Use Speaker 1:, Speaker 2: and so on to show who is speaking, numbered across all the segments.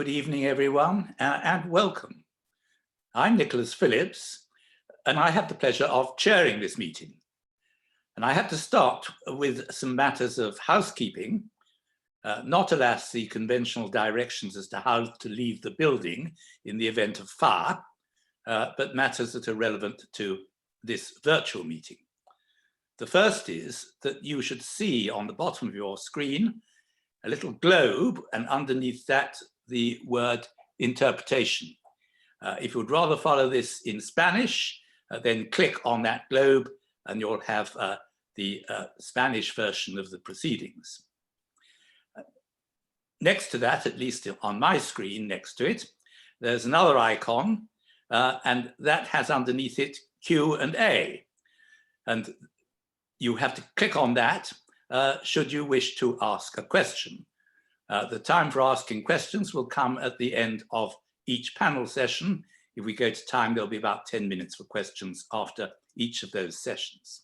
Speaker 1: Good evening, everyone, and welcome. I'm Nicholas Phillips, and I have the pleasure of chairing this meeting. And I have to start with some matters of housekeeping, not alas the conventional directions as to how to leave the building in the event of fire, but matters that are relevant to this virtual meeting. The first is that you should see on the bottom of your screen a little globe, and underneath that the word interpretation. If you would rather follow this in Spanish, then click on that globe and you'll have the Spanish version of the proceedings. Next to that, at least on my screen next to it, there's another icon, and that has underneath it Q&A. And you have to click on that should you wish to ask a question. The time for asking questions will come at the end of each panel session. If we go to time, there'll be about 10 minutes for questions after each of those sessions.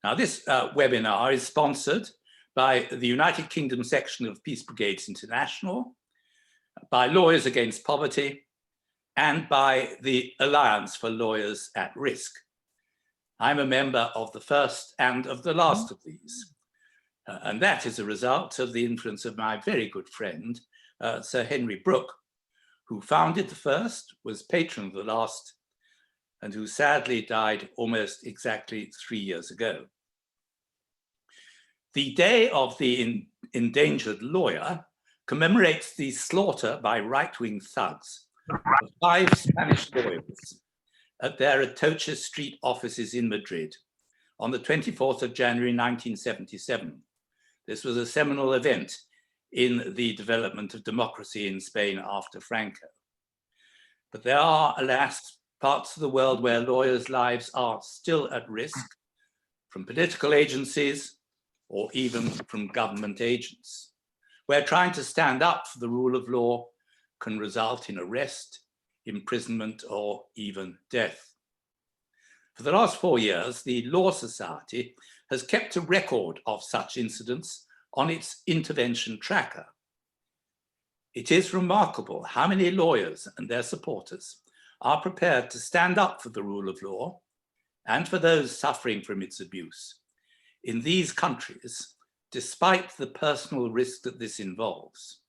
Speaker 1: Now, this webinar is sponsored by the United Kingdom section of Peace Brigades International, by Lawyers Against Poverty, and by the Alliance for Lawyers at Risk. I'm a member of the first and of the last of these. And that is a result of the influence of my very good friend, Sir Henry Brooke, who founded the first, was patron of the last, and who sadly died almost exactly 3 years ago. The Day of the Endangered Lawyer commemorates the slaughter by right-wing thugs of 5 Spanish lawyers at their Atocha Street offices in Madrid on the 24th of January 1977. This was a seminal event in the development of democracy in Spain after Franco. But there are, alas, parts of the world where lawyers' lives are still at risk from political agencies or even from government agents, where trying to stand up for the rule of law can result in arrest, imprisonment, or even death. For the last 4 years, the Law Society has kept a record of such incidents on its intervention tracker. It is remarkable how many lawyers and their supporters are prepared to stand up for the rule of law and for those suffering from its abuse in these countries, despite the personal risk that this involves.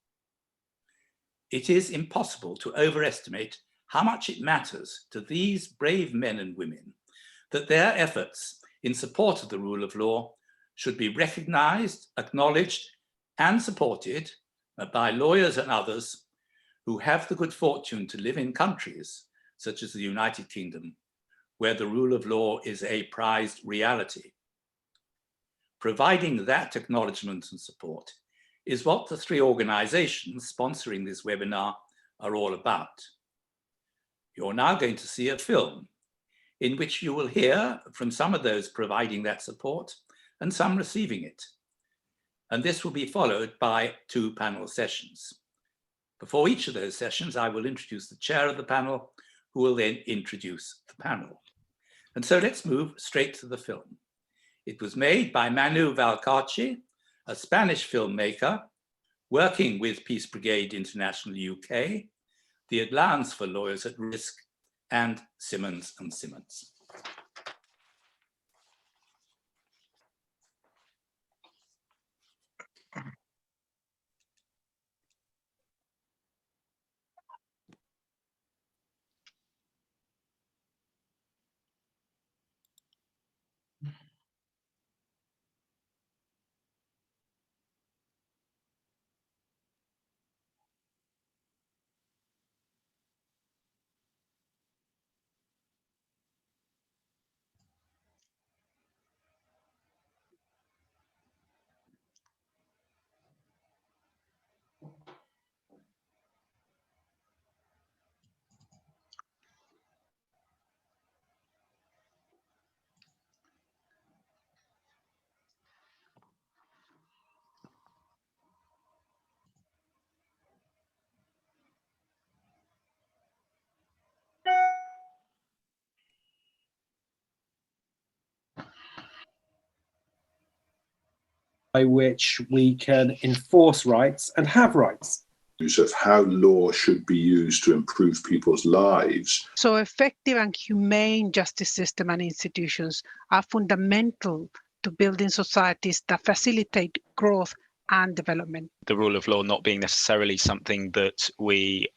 Speaker 1: It is impossible to overestimate how much it matters to these brave men and women that their efforts in support of the rule of law should be recognized, acknowledged, and supported by lawyers and others who have the good fortune to live in countries such as the United Kingdom, where the rule of law is a prized reality. Providing that acknowledgement and support is what the 3 organizations sponsoring this webinar are all about. You're now going to see a film in which you will hear from some of those providing that support and some receiving it. And this will be followed by 2 panel sessions. Before each of those sessions, I will introduce the chair of the panel, who will then introduce the panel. And so let's move straight to the film. It was made by Manu Valcarce, a Spanish filmmaker, working with Peace Brigade International UK, the Alliance for Lawyers at Risk, and Simmons & Simmons.
Speaker 2: By which we can enforce rights and have rights. of how law should be used to improve people's lives.
Speaker 3: So effective and humane justice system and institutions are fundamental to building societies that facilitate growth and development.
Speaker 4: The rule of law not being necessarily something that we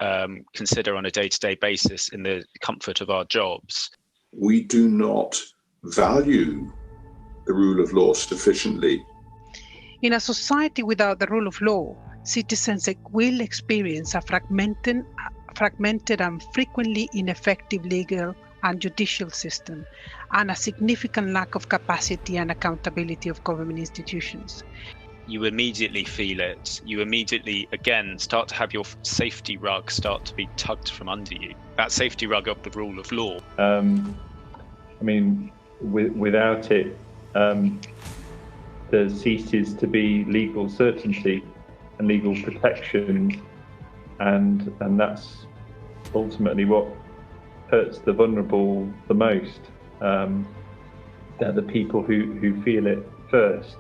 Speaker 4: consider on a day-to-day basis in the comfort of our jobs.
Speaker 2: We do not value the rule of law sufficiently.
Speaker 3: In a society without the rule of law, citizens will experience a fragmented and frequently ineffective legal and judicial system, and a significant lack of capacity and accountability of government institutions.
Speaker 4: You immediately feel it. You immediately, again, start to have your safety rug start to be tugged from under you. That safety rug of the rule of law.
Speaker 5: Without it, there ceases to be legal certainty and legal protection, and that's ultimately what hurts the vulnerable the most. They're the people who feel it first.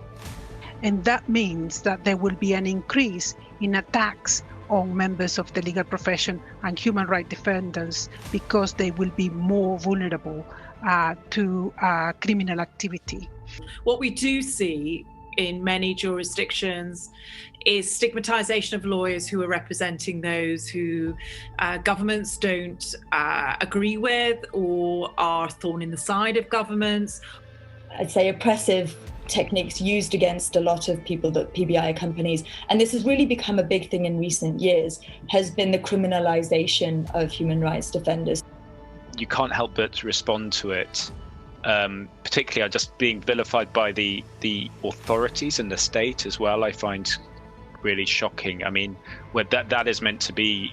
Speaker 3: And that means that there will be an increase in attacks on members of the legal profession and human rights defenders, because they will be more vulnerable to criminal activity.
Speaker 6: What we do see in many jurisdictions is stigmatization of lawyers who are representing those who governments don't agree with or are thorn in the side of governments.
Speaker 7: I'd say oppressive techniques used against a lot of people, that PBI companies, and this has really become a big thing in recent years, has been the criminalization of human rights defenders.
Speaker 4: You can't help but respond to it, particularly just being vilified by the authorities and the state as well. I find really shocking. I mean, where that is meant to be,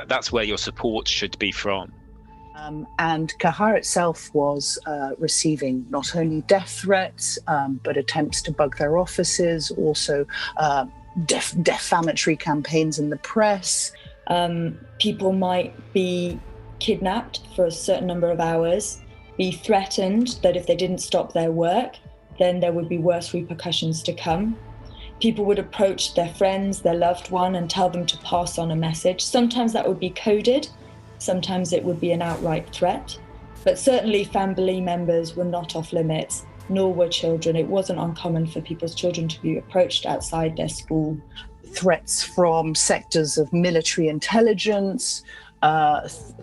Speaker 4: that's where your support should be from.
Speaker 8: And Kahar itself was receiving not only death threats, but attempts to bug their offices, also defamatory campaigns in the press.
Speaker 7: People might be kidnapped for a certain number of hours, be threatened that if they didn't stop their work, then there would be worse repercussions to come. People would approach their friends, their loved one, and tell them to pass on a message. Sometimes that would be coded. Sometimes it would be an outright threat, but certainly family members were not off limits, nor were children. It wasn't uncommon for people's children to be approached outside their school.
Speaker 8: Threats from sectors of military intelligence,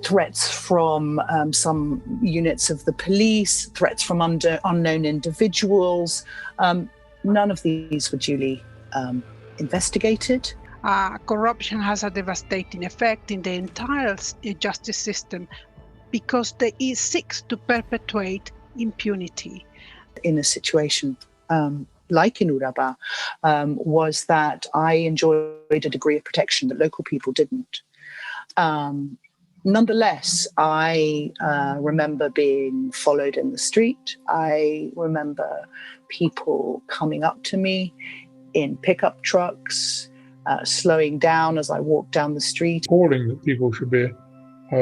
Speaker 8: threats from some units of the police, threats from unknown individuals. None of these were duly investigated.
Speaker 3: Corruption has a devastating effect in the entire justice system because it seeks to perpetuate impunity.
Speaker 8: In a situation like in Uraba, was that I enjoyed a degree of protection that local people didn't. Nonetheless, I remember being followed in the street. I remember people coming up to me in pickup trucks, slowing down as I walked down the street.
Speaker 9: Appalling that people should be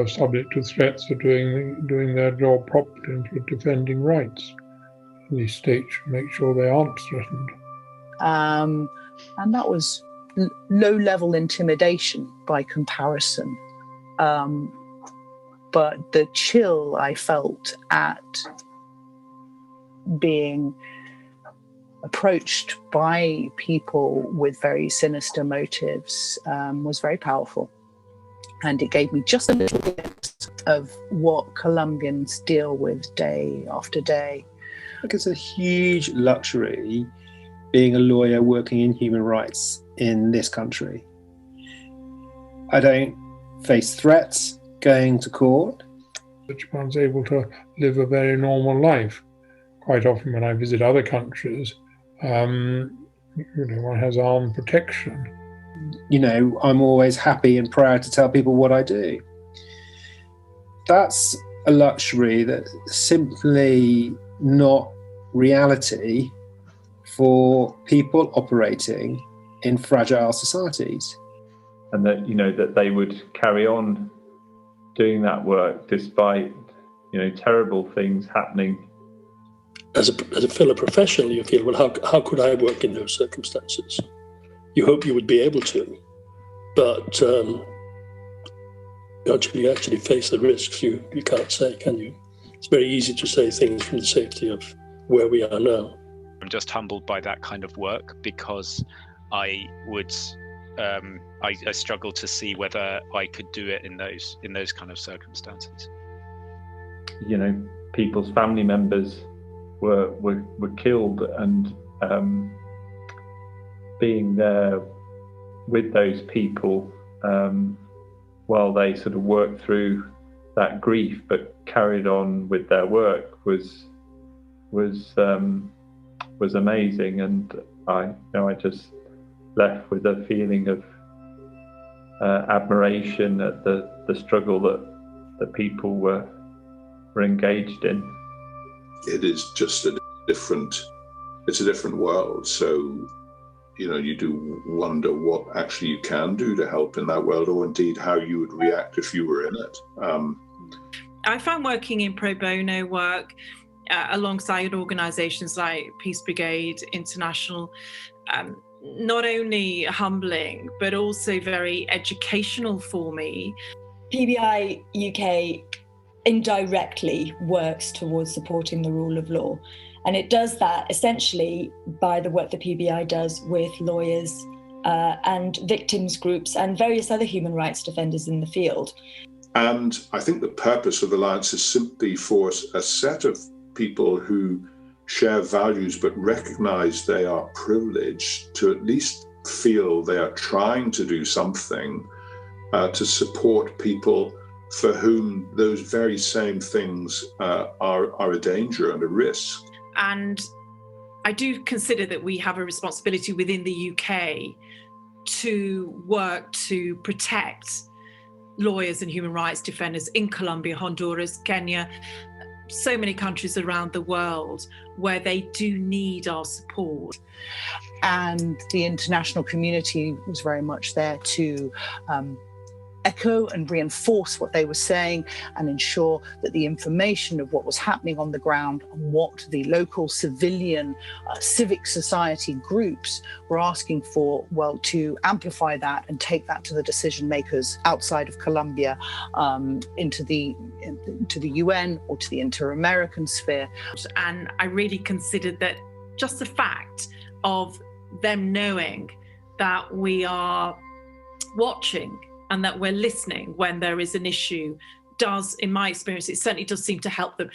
Speaker 9: subject to threats for doing their job properly and for defending rights. The state should make sure they aren't threatened.
Speaker 8: And that was low-level intimidation by comparison. But the chill I felt at being approached by people with very sinister motives was very powerful. And it gave me just a little bit of what Colombians deal with day after day.
Speaker 10: I think it's a huge luxury being a lawyer working in human rights in this country. I don't face threats going to court.
Speaker 9: That one's able to live a very normal life. Quite often when I visit other countries, one has armed protection.
Speaker 10: I'm always happy and proud to tell people what I do. That's a luxury that's simply not reality for people operating in fragile societies.
Speaker 5: And that they would carry on doing that work despite, terrible things happening.
Speaker 11: As a fellow professional, you feel, well, how could I work in those circumstances? you hope you would be able to, but until you actually face the risks, you can't say, can you? It's very easy to say things from the safety of where we are now.
Speaker 4: I'm just humbled by that kind of work, because I would I struggle to see whether I could do it in those kind of circumstances.
Speaker 5: You know, people's family members were killed, and being there with those people while they sort of worked through that grief but carried on with their work was amazing. And I just left with a feeling of admiration at the struggle that people were engaged in.
Speaker 2: It is just it's a different world. So, you know, you do wonder what actually you can do to help in that world, or indeed how you would react if you were in it.
Speaker 6: I found working in pro bono work alongside organisations like Peace Brigade International not only humbling, but also very educational for me.
Speaker 7: PBI UK indirectly works towards supporting the rule of law. And it does that essentially by the work the PBI does with lawyers and victims groups and various other human rights defenders in the field.
Speaker 2: And I think the purpose of the Alliance is simply for a set of people who share values but recognise they are privileged to at least feel they are trying to do something to support people for whom those very same things are a danger and a risk.
Speaker 6: And I do consider that we have a responsibility within the UK to work to protect lawyers and human rights defenders in Colombia, Honduras, Kenya, so many countries around the world where they do need our support.
Speaker 8: And the international community was very much there to echo and reinforce what they were saying and ensure that the information of what was happening on the ground and what the local civilian civic society groups were asking for, well, to amplify that and take that to the decision makers outside of Colombia, into the UN or to the inter-American sphere.
Speaker 6: And I really considered that just the fact of them knowing that we are watching and that we're listening when there is an issue does, in my experience, it certainly does seem to help them.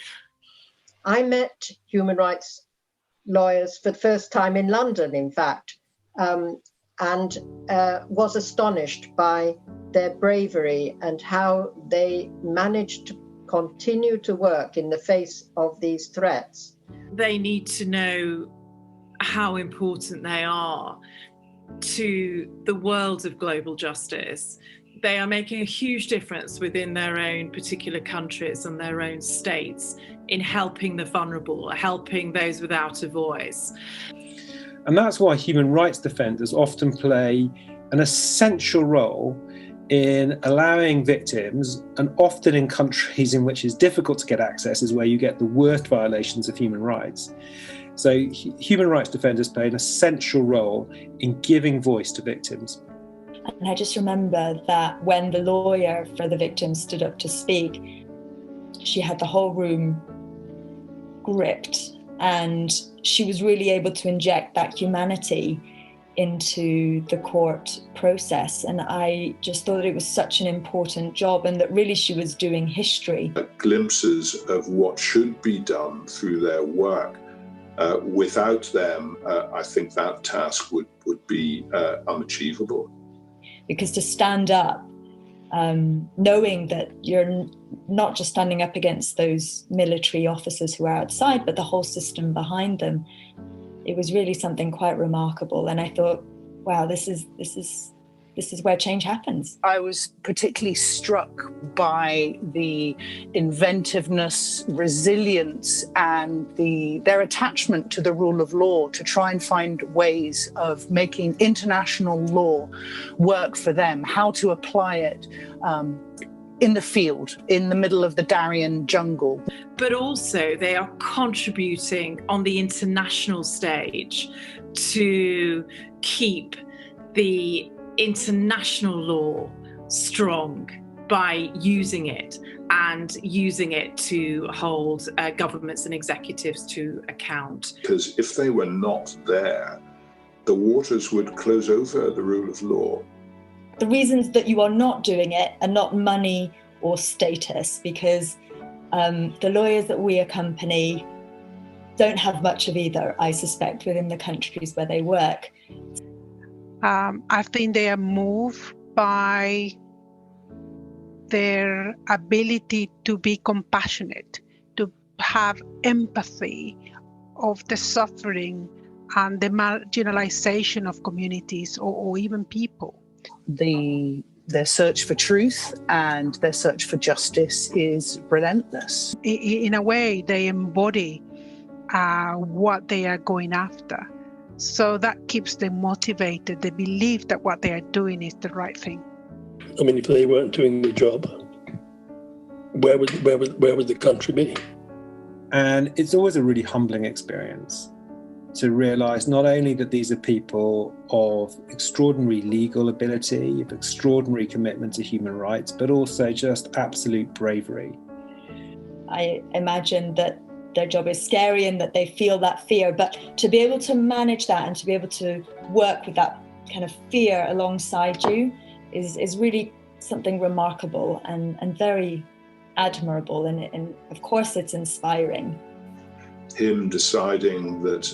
Speaker 12: I met human rights lawyers for the first time in London, in fact, and was astonished by their bravery and how they managed to continue to work in the face of these threats.
Speaker 6: They need to know how important they are to the world of global justice. They are making a huge difference within their own particular countries and their own states in helping the vulnerable, helping those without a voice.
Speaker 10: And that's why human rights defenders often play an essential role in allowing victims, and often in countries in which it's difficult to get access is where you get the worst violations of human rights. So human rights defenders play an essential role in giving voice to victims.
Speaker 7: And I just remember that when the lawyer for the victim stood up to speak, she had the whole room gripped, and she was really able to inject that humanity into the court process. And I just thought it was such an important job, and that really she was doing history.
Speaker 2: Glimpses of what should be done through their work. Without them, I think that task would be unachievable.
Speaker 7: Because to stand up, knowing that you're not just standing up against those military officers who are outside, but the whole system behind them, it was really something quite remarkable. And I thought, wow, this is where change happens.
Speaker 8: I was particularly struck by the inventiveness, resilience, and their attachment to the rule of law to try and find ways of making international law work for them, how to apply it in the field, in the middle of the Darien jungle.
Speaker 6: But also they are contributing on the international stage to keep the international law strong by using it and using it to hold governments and executives to account.
Speaker 2: Because if they were not there, the waters would close over the rule of law.
Speaker 7: The reasons that you are not doing it are not money or status, because the lawyers that we accompany don't have much of either, I suspect, within the countries where they work.
Speaker 3: I think they are moved by their ability to be compassionate, to have empathy of the suffering and the marginalization of communities or even people.
Speaker 8: Their search for truth and their search for justice is relentless.
Speaker 3: In a way, they embody what they are going after. So that keeps them motivated. They believe that what they are doing is the right thing.
Speaker 11: I mean, if they weren't doing the job, where would the country be?
Speaker 10: And it's always a really humbling experience to realise not only that these are people of extraordinary legal ability, of extraordinary commitment to human rights, but also just absolute bravery.
Speaker 7: I imagine that their job is scary and that they feel that fear, but to be able to manage that and to be able to work with that kind of fear alongside you is really something remarkable and very admirable, and of course it's inspiring.
Speaker 2: Him deciding that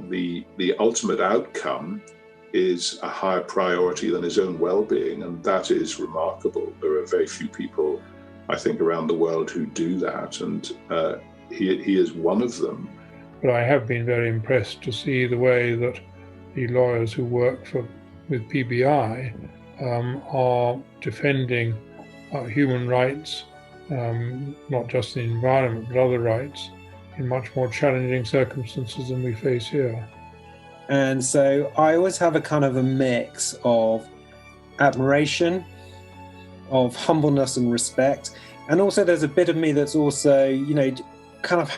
Speaker 2: the ultimate outcome is a higher priority than his own well-being, and that is remarkable. There are very few people, I think, around the world who do that, and he is one of them.
Speaker 9: But I have been very impressed to see the way that the lawyers who work with PBI are defending human rights, not just the environment, but other rights, in much more challenging circumstances than we face here.
Speaker 10: And so I always have a kind of a mix of admiration, of humbleness and respect. And also there's a bit of me that's also, kind of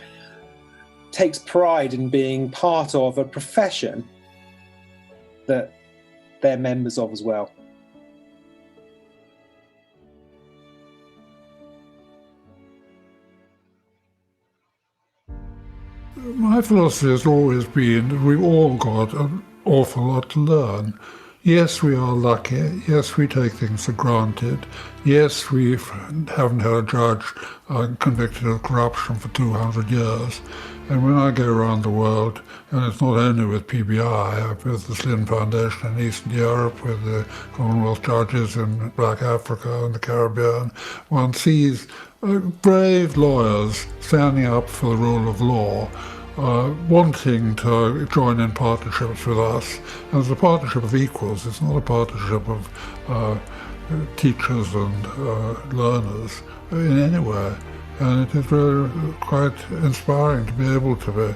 Speaker 10: takes pride in being part of a profession that they're members of as well.
Speaker 9: My philosophy has always been that we've all got an awful lot to learn. Yes, we are lucky. Yes, we take things for granted. Yes, we haven't had a judge convicted of corruption for 200 years. And when I go around the world, and it's not only with PBI, with the Slin Foundation in Eastern Europe, with the Commonwealth judges in Black Africa and the Caribbean, one sees brave lawyers standing up for the rule of law, wanting to join in partnerships with us. And it's a partnership of equals, it's not a partnership of teachers and learners in any way. And it is really quite inspiring to be able to be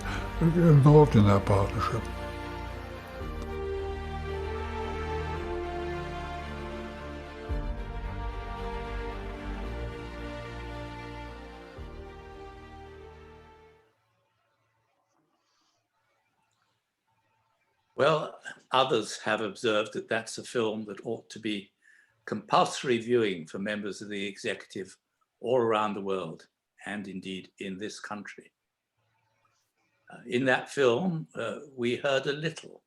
Speaker 9: involved in that partnership.
Speaker 1: Well, others have observed that that's a film that ought to be compulsory viewing for members of the executive all around the world, and indeed in this country. In that film, we heard a little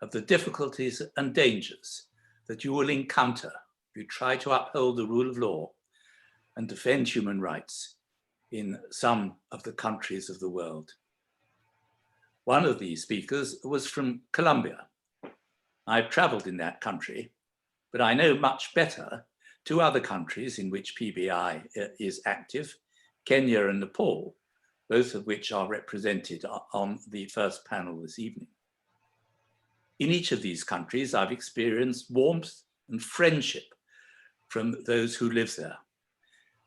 Speaker 1: of the difficulties and dangers that you will encounter if you try to uphold the rule of law and defend human rights in some of the countries of the world. One of these speakers was from Colombia. I've traveled in that country, but I know much better two other countries in which PBI is active, Kenya and Nepal, both of which are represented on the first panel this evening. In each of these countries, I've experienced warmth and friendship from those who live there.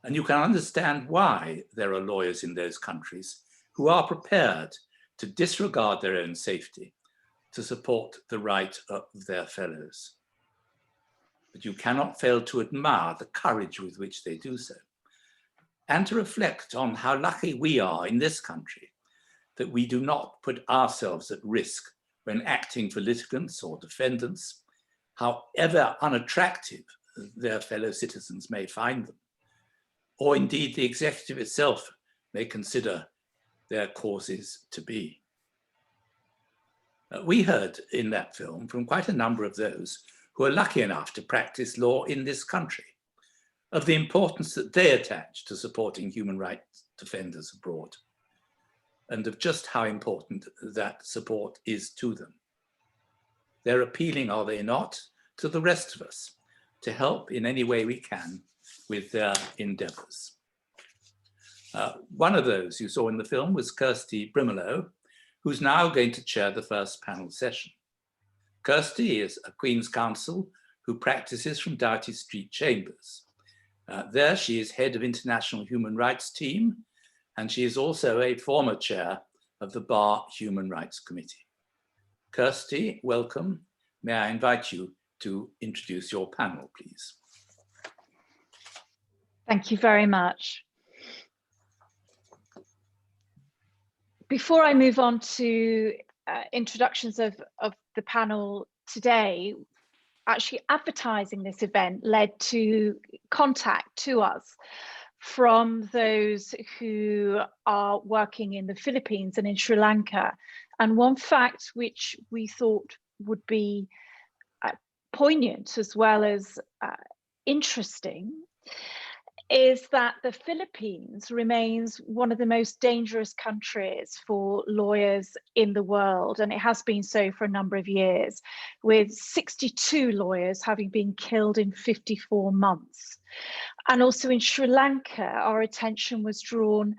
Speaker 1: And you can understand why there are lawyers in those countries who are prepared to disregard their own safety to support the right of their fellows. But you cannot fail to admire the courage with which they do so, and to reflect on how lucky we are in this country that we do not put ourselves at risk when acting for litigants or defendants, however unattractive their fellow citizens may find them, or indeed the executive itself may consider their causes to be. We heard in that film from quite a number of those who are lucky enough to practice law in this country, of the importance that they attach to supporting human rights defenders abroad, and of just how important that support is to them. They're appealing, are they not, to the rest of us to help in any way we can with their endeavours. One of those you saw in the film was Kirsty Brimello, who's now going to chair the first panel session. Kirsty is a Queen's Counsel who practices from Doughty Street Chambers. There she is head of International Human Rights Team, and she is also a former chair of the Bar Human Rights Committee. Kirsty, welcome. May I invite you to introduce your panel, please?
Speaker 13: Thank you very much. Before I move on to introductions of the panel today, actually advertising this event led to contact to us from those who are working in the Philippines and in Sri Lanka. And one fact which we thought would be poignant as well as interesting is that the Philippines remains one of the most dangerous countries for lawyers in the world, and it has been so for a number of years, with 62 lawyers having been killed in 54 months. And also in Sri Lanka, our attention was drawn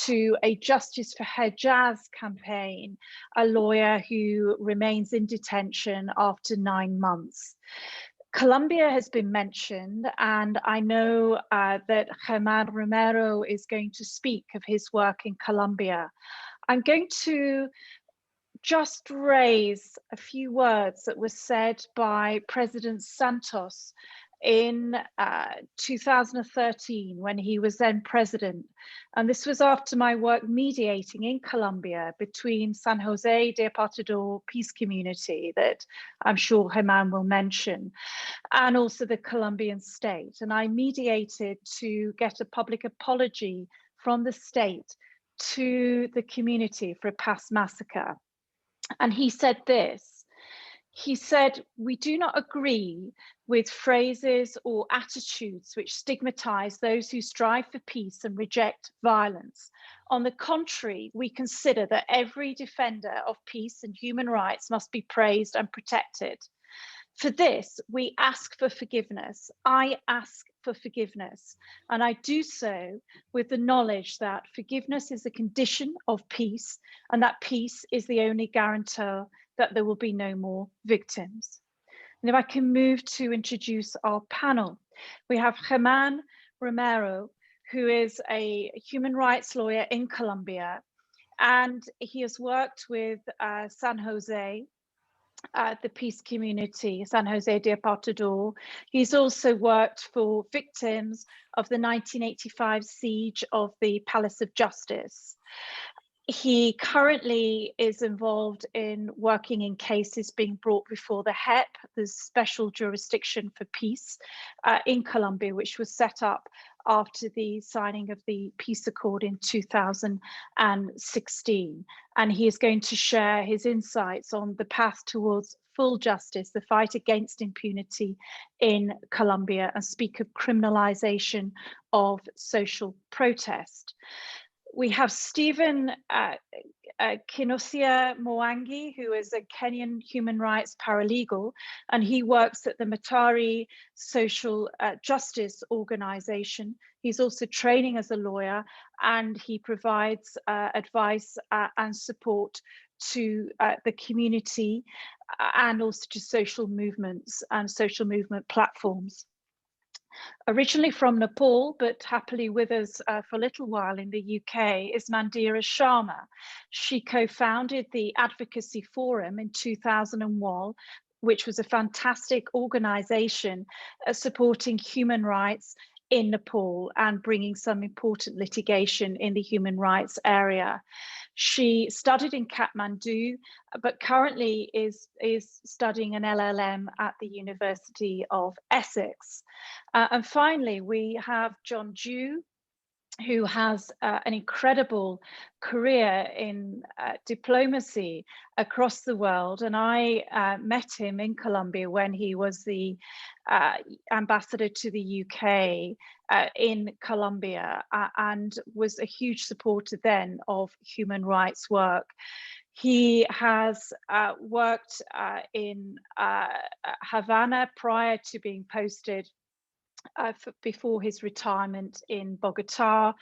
Speaker 13: to a Justice for Hejaz campaign, a lawyer who remains in detention after 9 months. Colombia has been mentioned, and I know that Hermann Romero is going to speak of his work in Colombia. I'm going to just raise a few words that were said by President Santos in 2013 when he was then president. And this was after my work mediating in Colombia between San Jose de Apartador peace community that I'm sure Hermann will mention, and also the Colombian state. And I mediated to get a public apology from the state to the community for a past massacre. And he said this. He said, "We do not agree with phrases or attitudes which stigmatize those who strive for peace and reject violence. On the contrary, we consider that every defender of peace and human rights must be praised and protected. For this, we ask for forgiveness. I ask for forgiveness, and I do so with the knowledge that forgiveness is a condition of peace, and that peace is the only guarantor that there will be no more victims." And if I can move to introduce our panel, we have Hermann Romero, who is a human rights lawyer in Colombia, and he has worked with San Jose, the peace community, San Jose de Apartador. He's also worked for victims of the 1985 siege of the Palace of Justice. He currently is involved in working in cases being brought before the HEP, the Special Jurisdiction for Peace in Colombia, which was set up after the signing of the peace accord in 2016. And he is going to share his insights on the path towards full justice, the fight against impunity in Colombia, and speak of criminalization of social protest. We have Stephen Kinosia Mwangi, who is a Kenyan human rights paralegal, and he works at the Matari Social Justice Organization. He's also training as a lawyer, and he provides advice and support to the community and also to social movements and social movement platforms. Originally from Nepal, but happily with us for a little while in the UK, is Mandira Sharma. She co-founded the Advocacy Forum in 2001, which was a fantastic organization supporting human rights in Nepal and bringing some important litigation in the human rights area. She studied in Kathmandu, but currently is studying an LLM at the University of Essex. And finally, we have John Dew, who has an incredible career in diplomacy across the world. And I met him in Colombia when he was the ambassador to the UK in Colombia, and was a huge supporter then of human rights work. He has worked in Havana prior to being posted before his retirement in Bogota,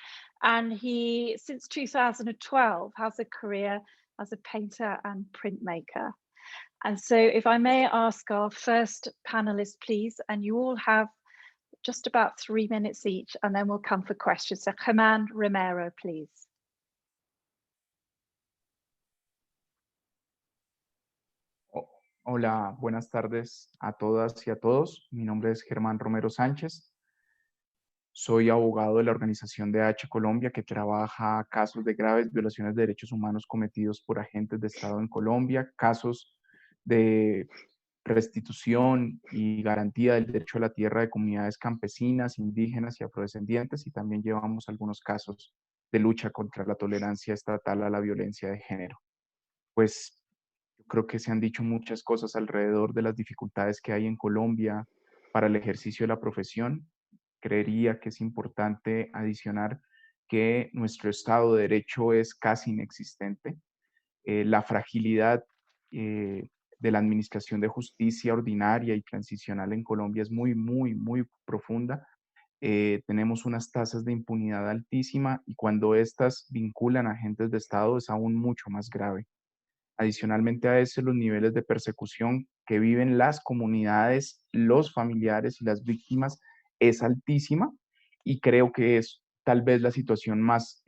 Speaker 13: and he, since 2012, has a career as a painter and printmaker. And so if I may ask our first panelist, please, and you all have just about 3 minutes each, and then we'll come for questions. So Hermann Romero, please.
Speaker 14: Hola, buenas tardes a todas y a todos. Mi nombre es Hermann Romero Sánchez. Soy abogado de la organización DH Colombia, que trabaja casos de graves violaciones de derechos humanos cometidos por agentes de Estado en Colombia, casos de restitución y garantía del derecho a la tierra de comunidades campesinas, indígenas y afrodescendientes, y también llevamos algunos casos de lucha contra la tolerancia estatal a la violencia de género. Pues yo creo que se han dicho muchas cosas alrededor de las dificultades que hay en Colombia para el ejercicio de la profesión. Creería que es importante adicionar que nuestro Estado de Derecho es casi inexistente. La fragilidad de la administración de justicia ordinaria y transicional en Colombia es muy profunda. Tenemos unas tasas de impunidad altísima, y cuando estas vinculan a agentes de Estado es aún mucho más grave. Adicionalmente a eso, los niveles de persecución que viven las comunidades, los familiares y las víctimas es altísima, y creo que es tal vez la situación más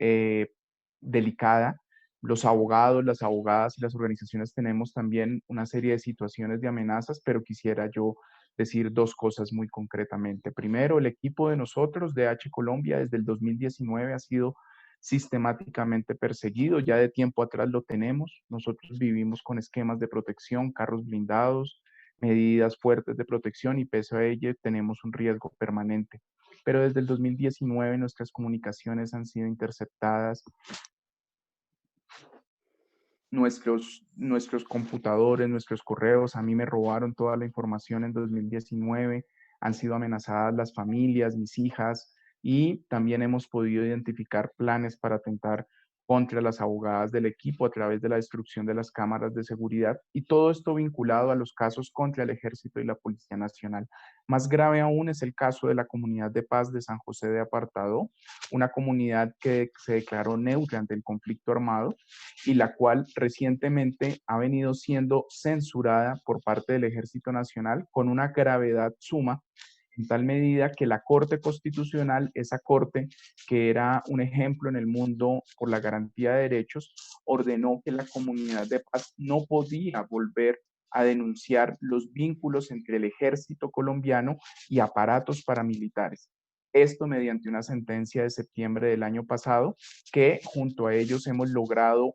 Speaker 14: delicada. Los abogados, las abogadas y las organizaciones tenemos también una serie de situaciones de amenazas, pero quisiera yo decir dos cosas muy concretamente. Primero, el equipo de nosotros, DH Colombia, desde el 2019 ha sido sistemáticamente perseguido. Ya de tiempo atrás lo tenemos. Nosotros vivimos con esquemas de protección, carros blindados, medidas fuertes de protección, y pese a ello tenemos un riesgo permanente. Pero desde el 2019 nuestras comunicaciones han sido interceptadas. Nuestros computadores, nuestros correos, a mí me robaron toda la información en 2019, han sido amenazadas las familias, mis hijas, y también hemos podido identificar planes para atentar contra las abogadas del equipo a través de la destrucción de las cámaras de seguridad, y todo esto vinculado a los casos contra el Ejército y la Policía Nacional. Más grave aún es el caso de la comunidad de paz de San José de Apartadó, una comunidad que se declaró neutra ante el conflicto armado y la cual recientemente ha venido siendo censurada por parte del Ejército Nacional con una gravedad suma, en tal medida que la Corte Constitucional, esa corte que era un ejemplo en el mundo por la garantía de derechos, ordenó que la comunidad de paz no podía volver a denunciar los vínculos entre el ejército colombiano y aparatos paramilitares. Esto mediante una sentencia de septiembre del año pasado, que junto a ellos hemos logrado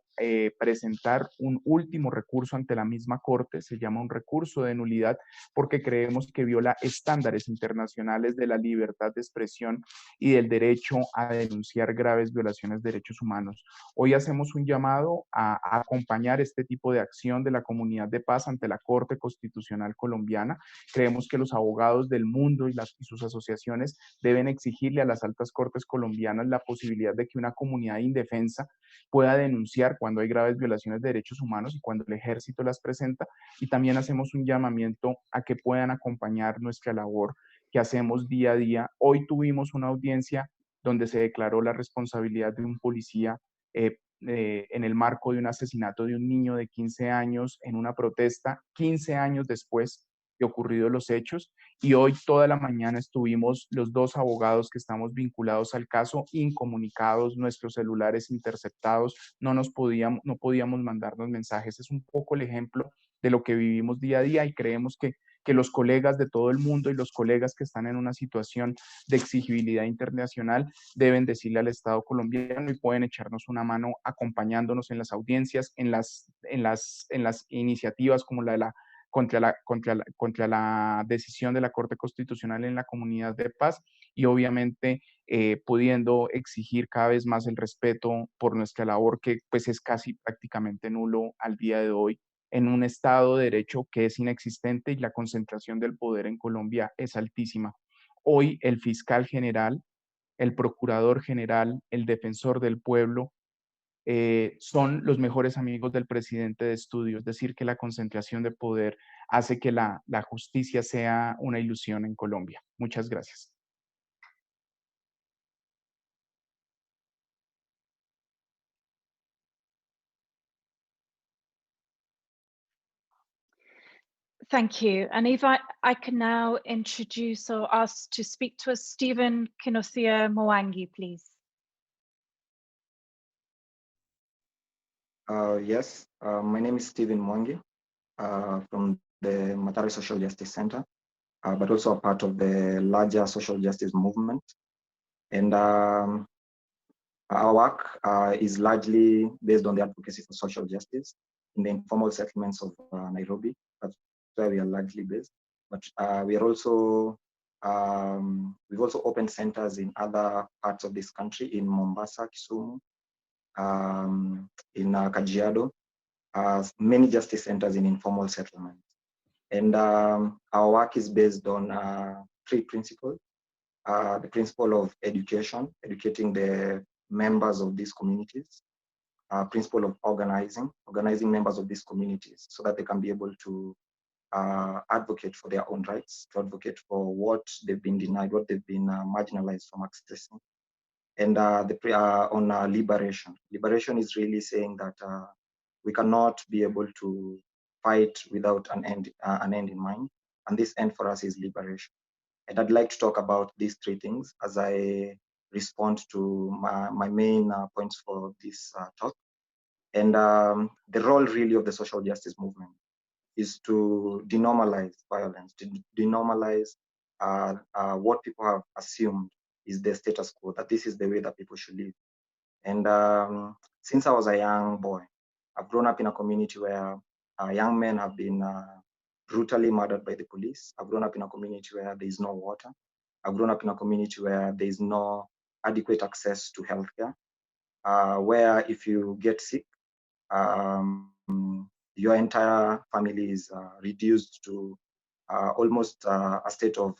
Speaker 14: presentar un último recurso ante la misma Corte. Se llama un recurso de nulidad porque creemos que viola estándares internacionales de la libertad de expresión y del derecho a denunciar graves violaciones de derechos humanos. Hoy hacemos un llamado a acompañar este tipo de acción de la comunidad de paz ante la Corte Constitucional colombiana. Creemos que los abogados del mundo y sus asociaciones deben exigirle a las altas cortes colombianas la posibilidad de que una comunidad indefensa pueda denunciar cuando hay graves violaciones de derechos humanos y cuando el ejército las presenta, y también hacemos un llamamiento a que puedan acompañar nuestra labor que hacemos día a día. Hoy tuvimos una audiencia donde se declaró la responsabilidad de un policía en el marco de un asesinato de un niño de 15 años en una protesta, 15 años después de ocurridos los hechos, y hoy toda la mañana estuvimos los dos abogados que estamos vinculados al caso incomunicados, nuestros celulares interceptados, no podíamos mandarnos mensajes. Es un poco el ejemplo de lo que vivimos día a día, y creemos que que los colegas de todo el mundo y los colegas que están en una situación de exigibilidad internacional deben decirle al Estado colombiano y pueden echarnos una mano acompañándonos en las audiencias, en las iniciativas como la de la contra la decisión de la Corte Constitucional en la Comunidad de Paz y obviamente pudiendo exigir cada vez más el respeto por nuestra labor que pues es casi prácticamente nulo al día de hoy en un Estado de Derecho que es inexistente y la concentración del poder en Colombia es altísima. Hoy el fiscal general, el procurador general, el defensor del pueblo, son los mejores amigos del presidente de estudio, es decir, que la concentración de poder hace que la justicia sea una ilusión en Colombia. Muchas gracias.
Speaker 13: Thank you. And if I can now introduce or ask to speak to us, Stephen Kinothea Mwangi, please.
Speaker 15: Yes, my name is Stephen Mwangi from the Mandira Social Justice Center, but also a part of the larger social justice movement. And our work is largely based on the advocacy for social justice in the informal settlements of Nairobi. That's where we are largely based. But we are also, we've also opened centers in other parts of this country, in Mombasa, Kisumu, in Kajiado, many justice centers in informal settlements. And our work is based on 3 principles. The principle of education, educating the members of these communities. Principle of organizing members of these communities so that they can be able to advocate for their own rights, to advocate for what they've been denied, what they've been marginalized from accessing. And on liberation. Liberation is really saying that we cannot be able to fight without an end in mind. And this end for us is liberation. And I'd like to talk about these 3 things as I respond to my main points for this talk. And the role really of the social justice movement is to denormalize violence, to denormalize what people have assumed is the status quo, that this is the way that people should live. And since I was a young boy, I've grown up in a community where young men have been brutally murdered by the police. I've grown up in a community where there is no water. I've grown up in a community where there is no adequate access to healthcare, where if you get sick, your entire family is reduced to almost a state of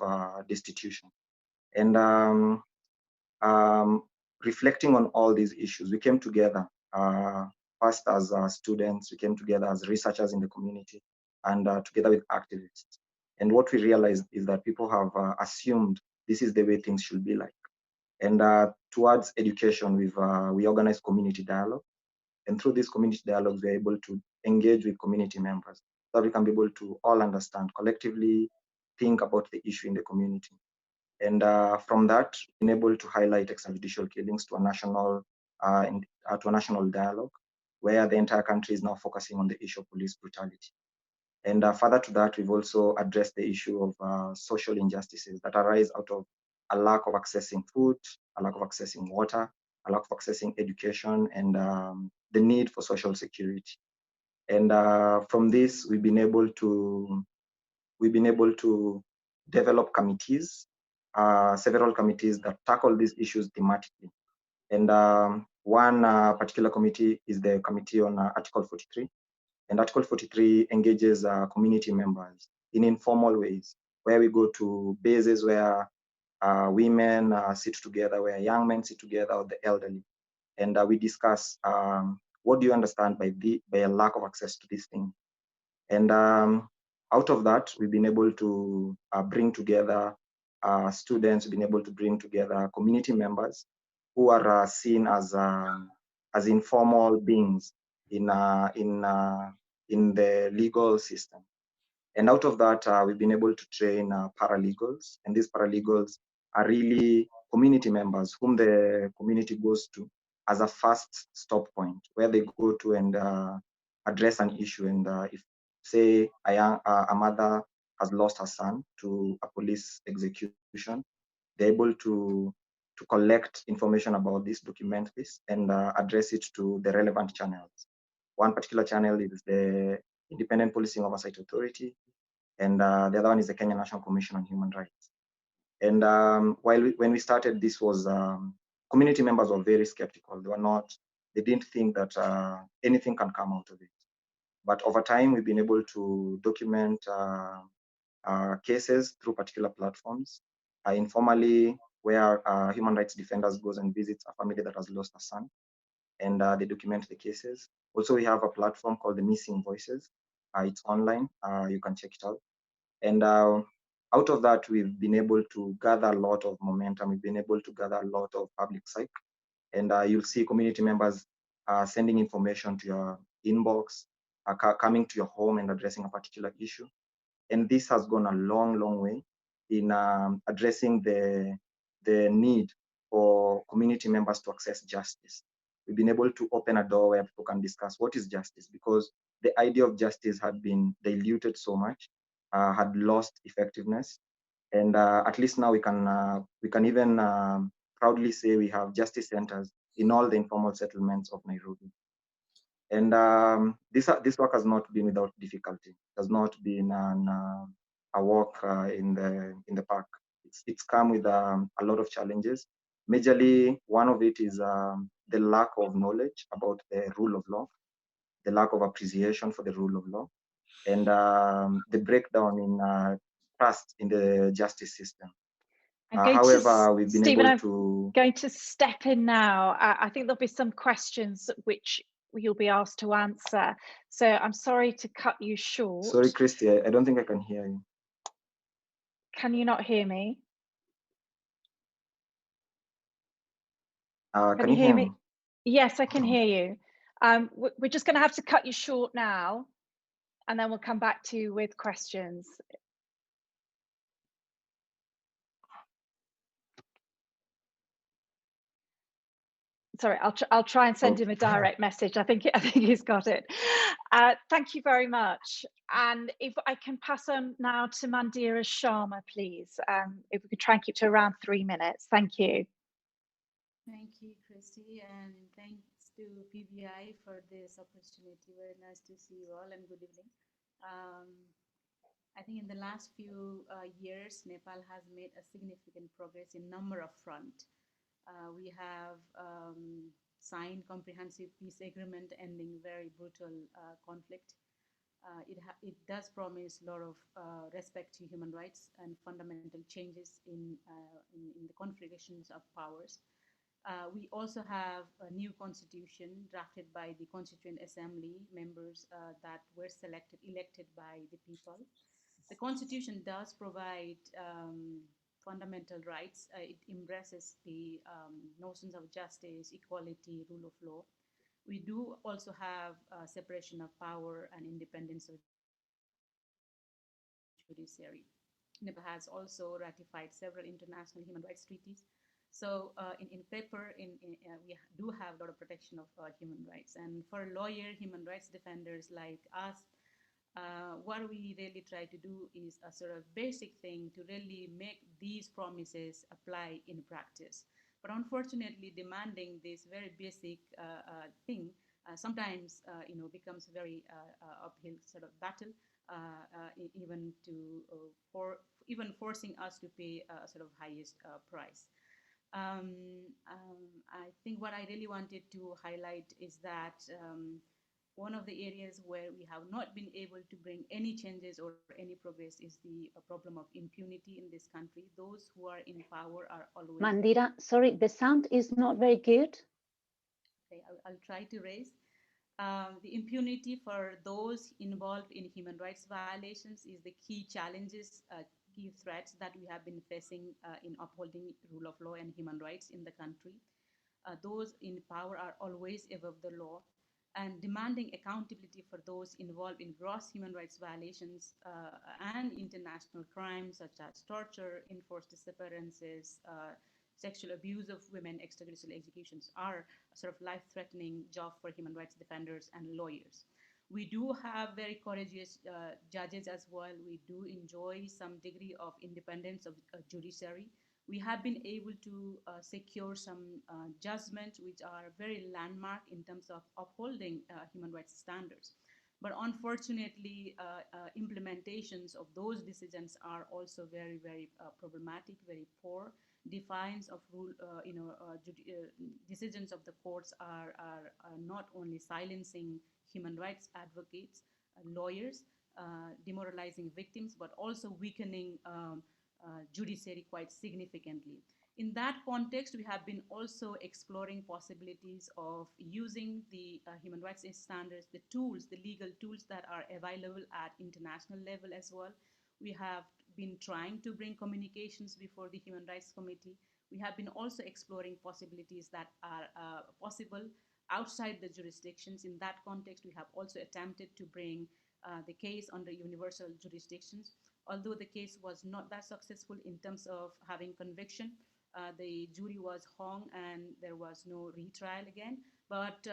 Speaker 15: destitution. And reflecting on all these issues, we came together first as students, we came together as researchers in the community, and together with activists. And what we realized is that people have assumed this is the way things should be like. And towards education, we organized community dialogue. And through these community dialogues, we're able to engage with community members so that we can be able to all understand, collectively think about the issue in the community. And from that, been able to highlight extrajudicial killings to a national dialogue, where the entire country is now focusing on the issue of police brutality. And further to that, we've also addressed the issue of social injustices that arise out of a lack of accessing food, a lack of accessing water, a lack of accessing education, and the need for social security. And from this, we've been able to develop committees, several committees that tackle these issues thematically. And one particular committee is the Committee on Article 43. And Article 43 engages community members in informal ways, where we go to bases where women sit together, where young men sit together, or the elderly. And we discuss what do you understand by a lack of access to these things. And out of that, we've been able to bring together students, we've been able to bring together community members who are seen as informal beings in the legal system. And out of that, we've been able to train paralegals. And these paralegals are really community members whom the community goes to as a first stop point, where they go to and address an issue. And if, say, a mother has lost her son to a police execution. They're able to collect information about this, document this, and address it to the relevant channels. One particular channel is the Independent Policing Oversight Authority, and the other one is the Kenya National Commission on Human Rights. And when we started, this was community members were very skeptical. They didn't think that anything can come out of it. But over time, we've been able to document cases through particular platforms, informally, where human rights defenders goes and visits a family that has lost a son, and they document the cases. Also, we have a platform called the Missing Voices. It's online. You can check it out. And out of that, we've been able to gather a lot of momentum. We've been able to gather a lot of public psych. And you'll see community members sending information to your inbox, coming to your home and addressing a particular issue. And this has gone a long, long way in addressing the need for community members to access justice. We've been able to open a door where people can discuss what is justice, because the idea of justice had been diluted so much, had lost effectiveness. And at least now we can even proudly say we have justice centers in all the informal settlements of Nairobi. And this work has not been without difficulty. It has not been a walk in the park. It's come with a lot of challenges. Majorly, one of it is the lack of knowledge about the rule of law, the lack of appreciation for the rule of law, and the breakdown in trust in the justice system. However, we've been able to...
Speaker 13: I'm going to step in now. I think there'll be some questions which you'll be asked to answer. So I'm sorry to cut you short.
Speaker 15: Sorry, Kirsty, I don't think I can hear you.
Speaker 13: Can you not hear me?
Speaker 15: Can you hear me?
Speaker 13: Yes, I can hear you. We're just going to have to cut you short now, and then we'll come back to you with questions. Sorry, I'll try and send him a direct message. I think he's got it. Thank you very much. And if I can pass on now to Mandira Sharma, please. If we could try and keep to around 3 minutes. Thank you.
Speaker 16: Thank you, Kirsty, and thanks to PBI for this opportunity. Very nice to see you all, and good evening. I think in the last few years, Nepal has made a significant progress in number of fronts. We have signed comprehensive peace agreement ending very brutal conflict. It does promise a lot of respect to human rights and fundamental changes in the configurations of powers. We also have a new constitution drafted by the Constituent Assembly members that were elected by the people. The constitution does provide fundamental rights. It embraces the notions of justice, equality, rule of law. We do also have separation of power and independence of judiciary. Nepal has also ratified several international human rights treaties. So in paper, we do have a lot of protection of human rights. And for lawyer human rights defenders like us, what we really try to do is a sort of basic thing to really make these promises apply in practice. But unfortunately, demanding this very basic thing sometimes becomes a very uphill sort of battle, even forcing us to pay a sort of highest price. I think what I really wanted to highlight is that one of the areas where we have not been able to bring any changes or any progress is the problem of impunity in this country. Those who are in power are always...
Speaker 17: Mandira, sorry, the sound is not very good.
Speaker 16: Okay, I'll try to raise. The impunity for those involved in human rights violations is the key challenges, key threats that we have been facing in upholding rule of law and human rights in the country. Those in power are always above the law, and demanding accountability for those involved in gross human rights violations and international crimes such as torture, enforced disappearances, sexual abuse of women, extrajudicial executions are a sort of life-threatening job for human rights defenders and lawyers. We do have very courageous judges as well. We do enjoy some degree of independence of judiciary. We have been able to secure some judgments which are very landmark in terms of upholding human rights standards. But unfortunately, implementations of those decisions are also very, very problematic, very poor. Defiance of rule, decisions of the courts are not only silencing human rights advocates, lawyers, demoralizing victims, but also weakening judiciary quite significantly. In that context, we have been also exploring possibilities of using the human rights standards, the tools, the legal tools that are available at international level as well. We have been trying to bring communications before the Human Rights Committee. We have been also exploring possibilities that are possible outside the jurisdictions. In that context, we have also attempted to bring the case under universal jurisdictions. Although the case was not that successful in terms of having conviction, the jury was hung and there was no retrial again. But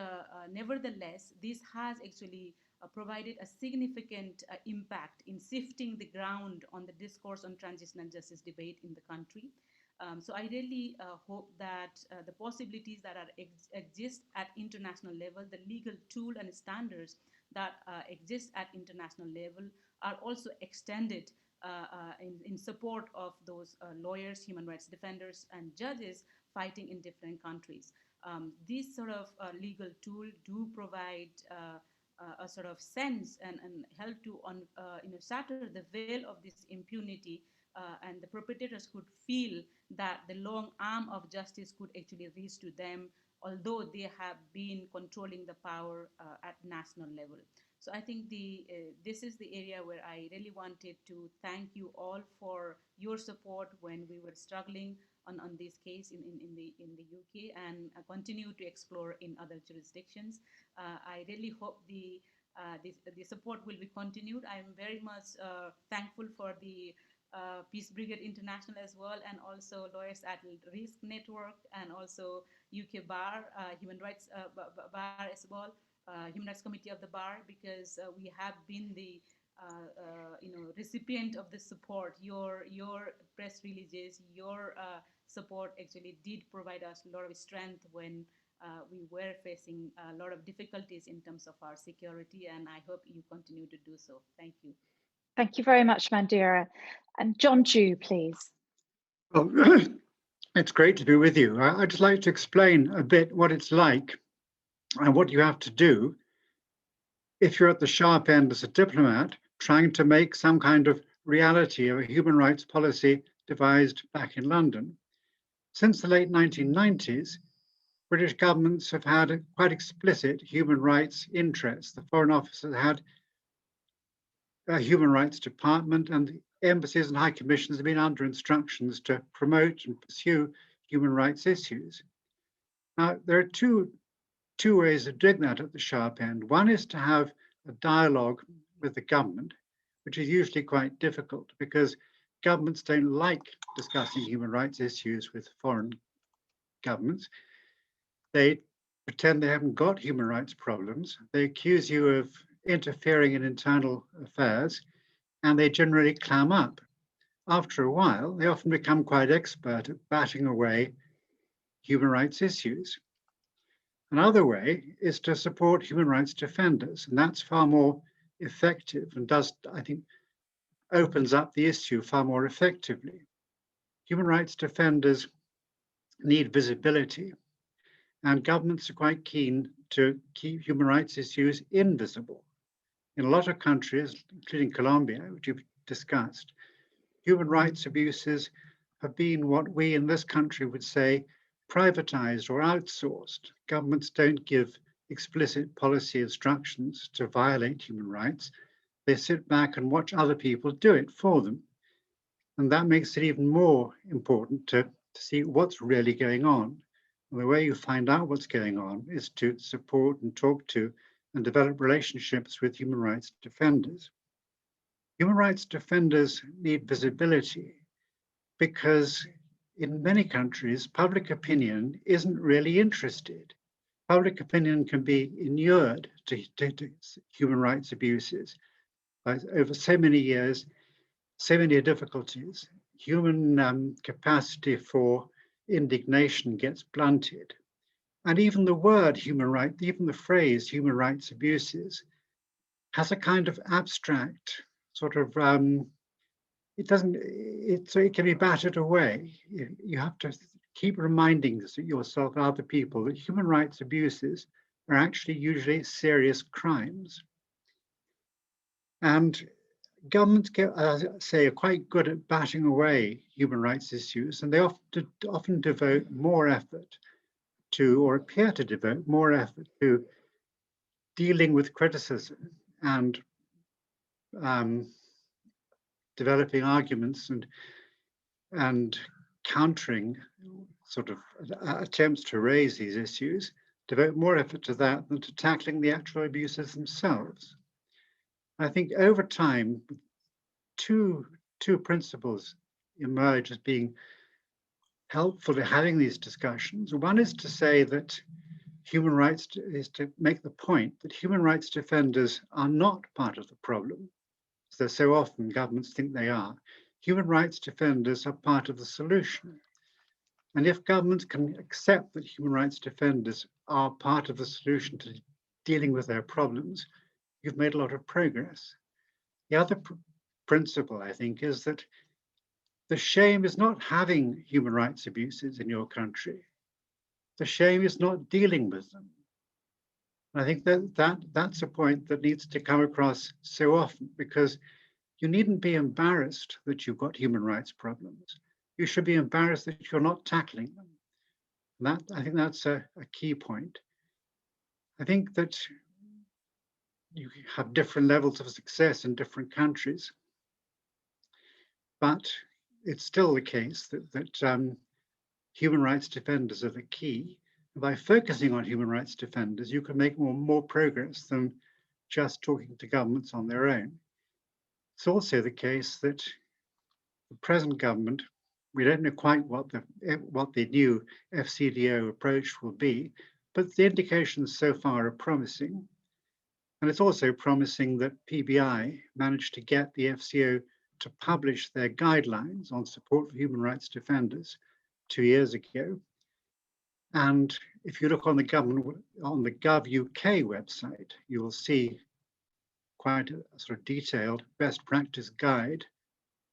Speaker 16: nevertheless, this has actually provided a significant impact in shifting the ground on the discourse on transitional justice debate in the country. So I really hope that the possibilities that exist at international level, the legal tool and standards that exist at international level are also extended in support of those lawyers, human rights defenders, and judges fighting in different countries. These sort of legal tools do provide a sort of sense and help to shatter the veil of this impunity, and the perpetrators could feel that the long arm of justice could actually reach to them, although they have been controlling the power at national level. So I think this is the area where I really wanted to thank you all for your support when we were struggling on this case in the UK, and continue to explore in other jurisdictions. I really hope the support will be continued. I'm very much thankful for the Peace Brigade International as well, and also Lawyers at Risk Network, and also UK Bar, Human Rights Bar as well, Human Rights Committee of the Bar, because we have been the recipient of the support. Your press releases, your support actually did provide us a lot of strength when we were facing a lot of difficulties in terms of our security, and I hope you continue to do so. Thank you.
Speaker 13: Thank you very much, Mandira. And John Jew, please.
Speaker 18: Well, it's great to be with you. I'd just like to explain a bit what it's like and what you have to do if you're at the sharp end as a diplomat trying to make some kind of reality of a human rights policy devised back in London. Since the late 1990s, British governments have had a quite explicit human rights interests. The Foreign Office has had a human rights department, and the embassies and high commissions have been under instructions to promote and pursue human rights issues. Now, there are two ways of doing that at the sharp end. One is to have a dialogue with the government, which is usually quite difficult because governments don't like discussing human rights issues with foreign governments. They pretend they haven't got human rights problems. They accuse you of interfering in internal affairs, and they generally clam up. After a while, they often become quite expert at batting away human rights issues. Another way is to support human rights defenders, and that's far more effective and does, I think, opens up the issue far more effectively. Human rights defenders need visibility, and governments are quite keen to keep human rights issues invisible. In a lot of countries, including Colombia, which you've discussed, human rights abuses have been what we in this country would say privatized or outsourced. Governments don't give explicit policy instructions to violate human rights. They sit back and watch other people do it for them. And that makes it even more important to see what's really going on. And the way you find out what's going on is to support and talk to and develop relationships with human rights defenders. Human rights defenders need visibility because in many countries, public opinion isn't really interested. Public opinion can be inured to human rights abuses. Over so many years, so many difficulties, human capacity for indignation gets blunted. And even the word human right, even the phrase human rights abuses has a kind of abstract sort of, it can be battered away. You have to keep reminding yourself and other people that human rights abuses are actually usually serious crimes. And governments, as I say, are quite good at batting away human rights issues, and they often devote more effort to, or appear to devote more effort to, dealing with criticism and developing arguments and countering sort of attempts to raise these issues, devote more effort to that than to tackling the actual abuses themselves. I think over time, two principles emerge as being helpful to having these discussions. One is to say that human rights is to make the point that human rights defenders are not part of the problem, as so often governments think they are. Human rights defenders are part of the solution. And if governments can accept that human rights defenders are part of the solution to dealing with their problems, you've made a lot of progress. The other principle, I think, is that the shame is not having human rights abuses in your country. The shame is not dealing with them. And I think that's a point that needs to come across so often, because you needn't be embarrassed that you've got human rights problems. You should be embarrassed that you're not tackling them. And I think that's a key point. I think that you have different levels of success in different countries, but it's still the case that human rights defenders are the key. And by focusing on human rights defenders, you can make more progress than just talking to governments on their own. It's also the case that the present government, we don't know quite what the new FCDO approach will be, but the indications so far are promising. And it's also promising that PBI managed to get the FCO to publish their guidelines on support for human rights defenders 2 years ago. And if you look on the Gov UK website, you will see quite a sort of detailed best practice guide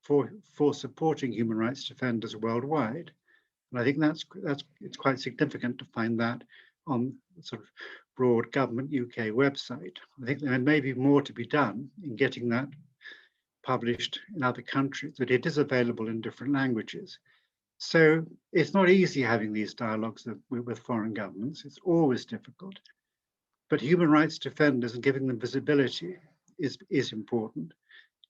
Speaker 18: for supporting human rights defenders worldwide. And I think it's quite significant to find that on the sort of broad government UK website. I think there may be more to be done in getting that published in other countries, but it is available in different languages. So it's not easy having these dialogues with foreign governments. It's always difficult. But human rights defenders and giving them visibility is important.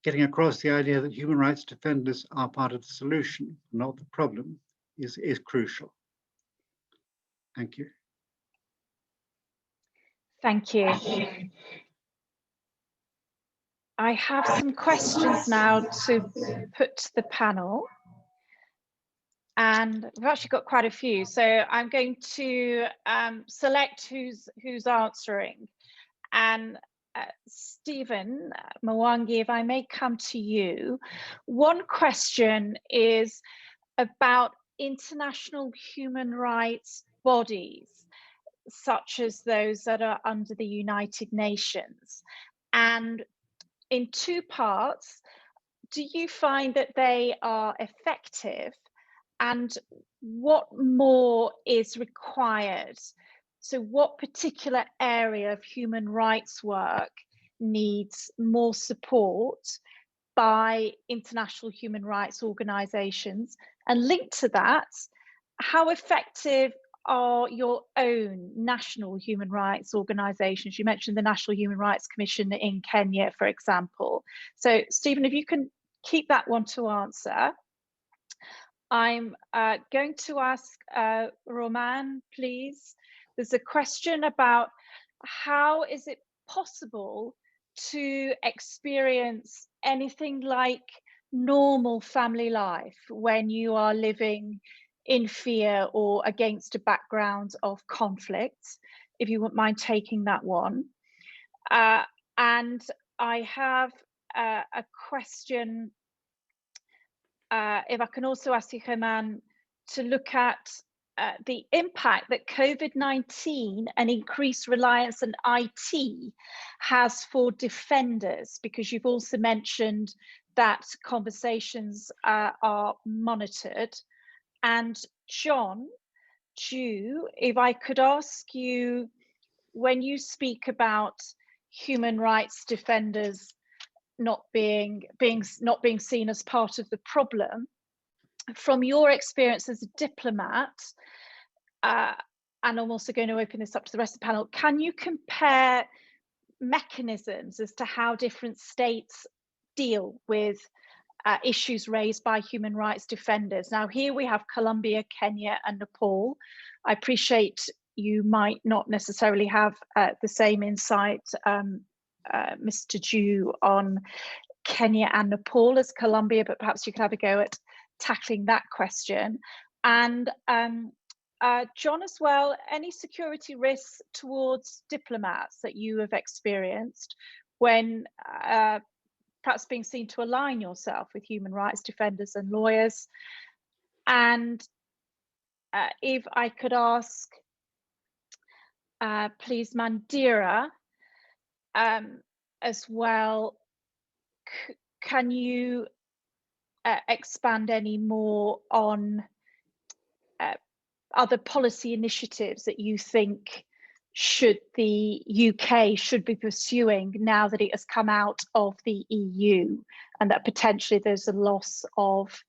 Speaker 18: Getting across the idea that human rights defenders are part of the solution, not the problem, is crucial. Thank you.
Speaker 13: Thank you. I have some questions now to put to the panel. And we've actually got quite a few. So I'm going to select who's answering. And Stephen Mwangi, if I may come to you. One question is about international human rights bodies, such as those that are under the United Nations. And in two parts, do you find that they are effective? And what more is required? So what particular area of human rights work needs more support by international human rights organizations? And linked to that, how effective are your own national human rights organizations? You mentioned the National Human Rights Commission in Kenya, for example. So Stephen, if you can keep that one to answer. I'm going to ask Roman, please. There's a question about how is it possible to experience anything like normal family life when you are living in fear or against a background of conflict, if you wouldn't mind taking that one. And I have a question, if I can also ask you, Hermann, to look at the impact that COVID-19 and increased reliance on IT has for defenders, because you've also mentioned that conversations are monitored. And John, if I could ask you, when you speak about human rights defenders not being seen as part of the problem, from your experience as a diplomat, and I'm also going to open this up to the rest of the panel, can you compare mechanisms as to how different states deal with issues raised by human rights defenders? Now, here we have Colombia, Kenya, and Nepal. I appreciate you might not necessarily have the same insight, Mr. Ju, on Kenya and Nepal as Colombia, but perhaps you could have a go at tackling that question. And John as well, any security risks towards diplomats that you have experienced when perhaps being seen to align yourself with human rights defenders and lawyers? And if I could ask, please, Mandira, as well, can you expand any more on other policy initiatives that you think the UK should be pursuing now that it has come out of the EU, and that potentially there's a loss of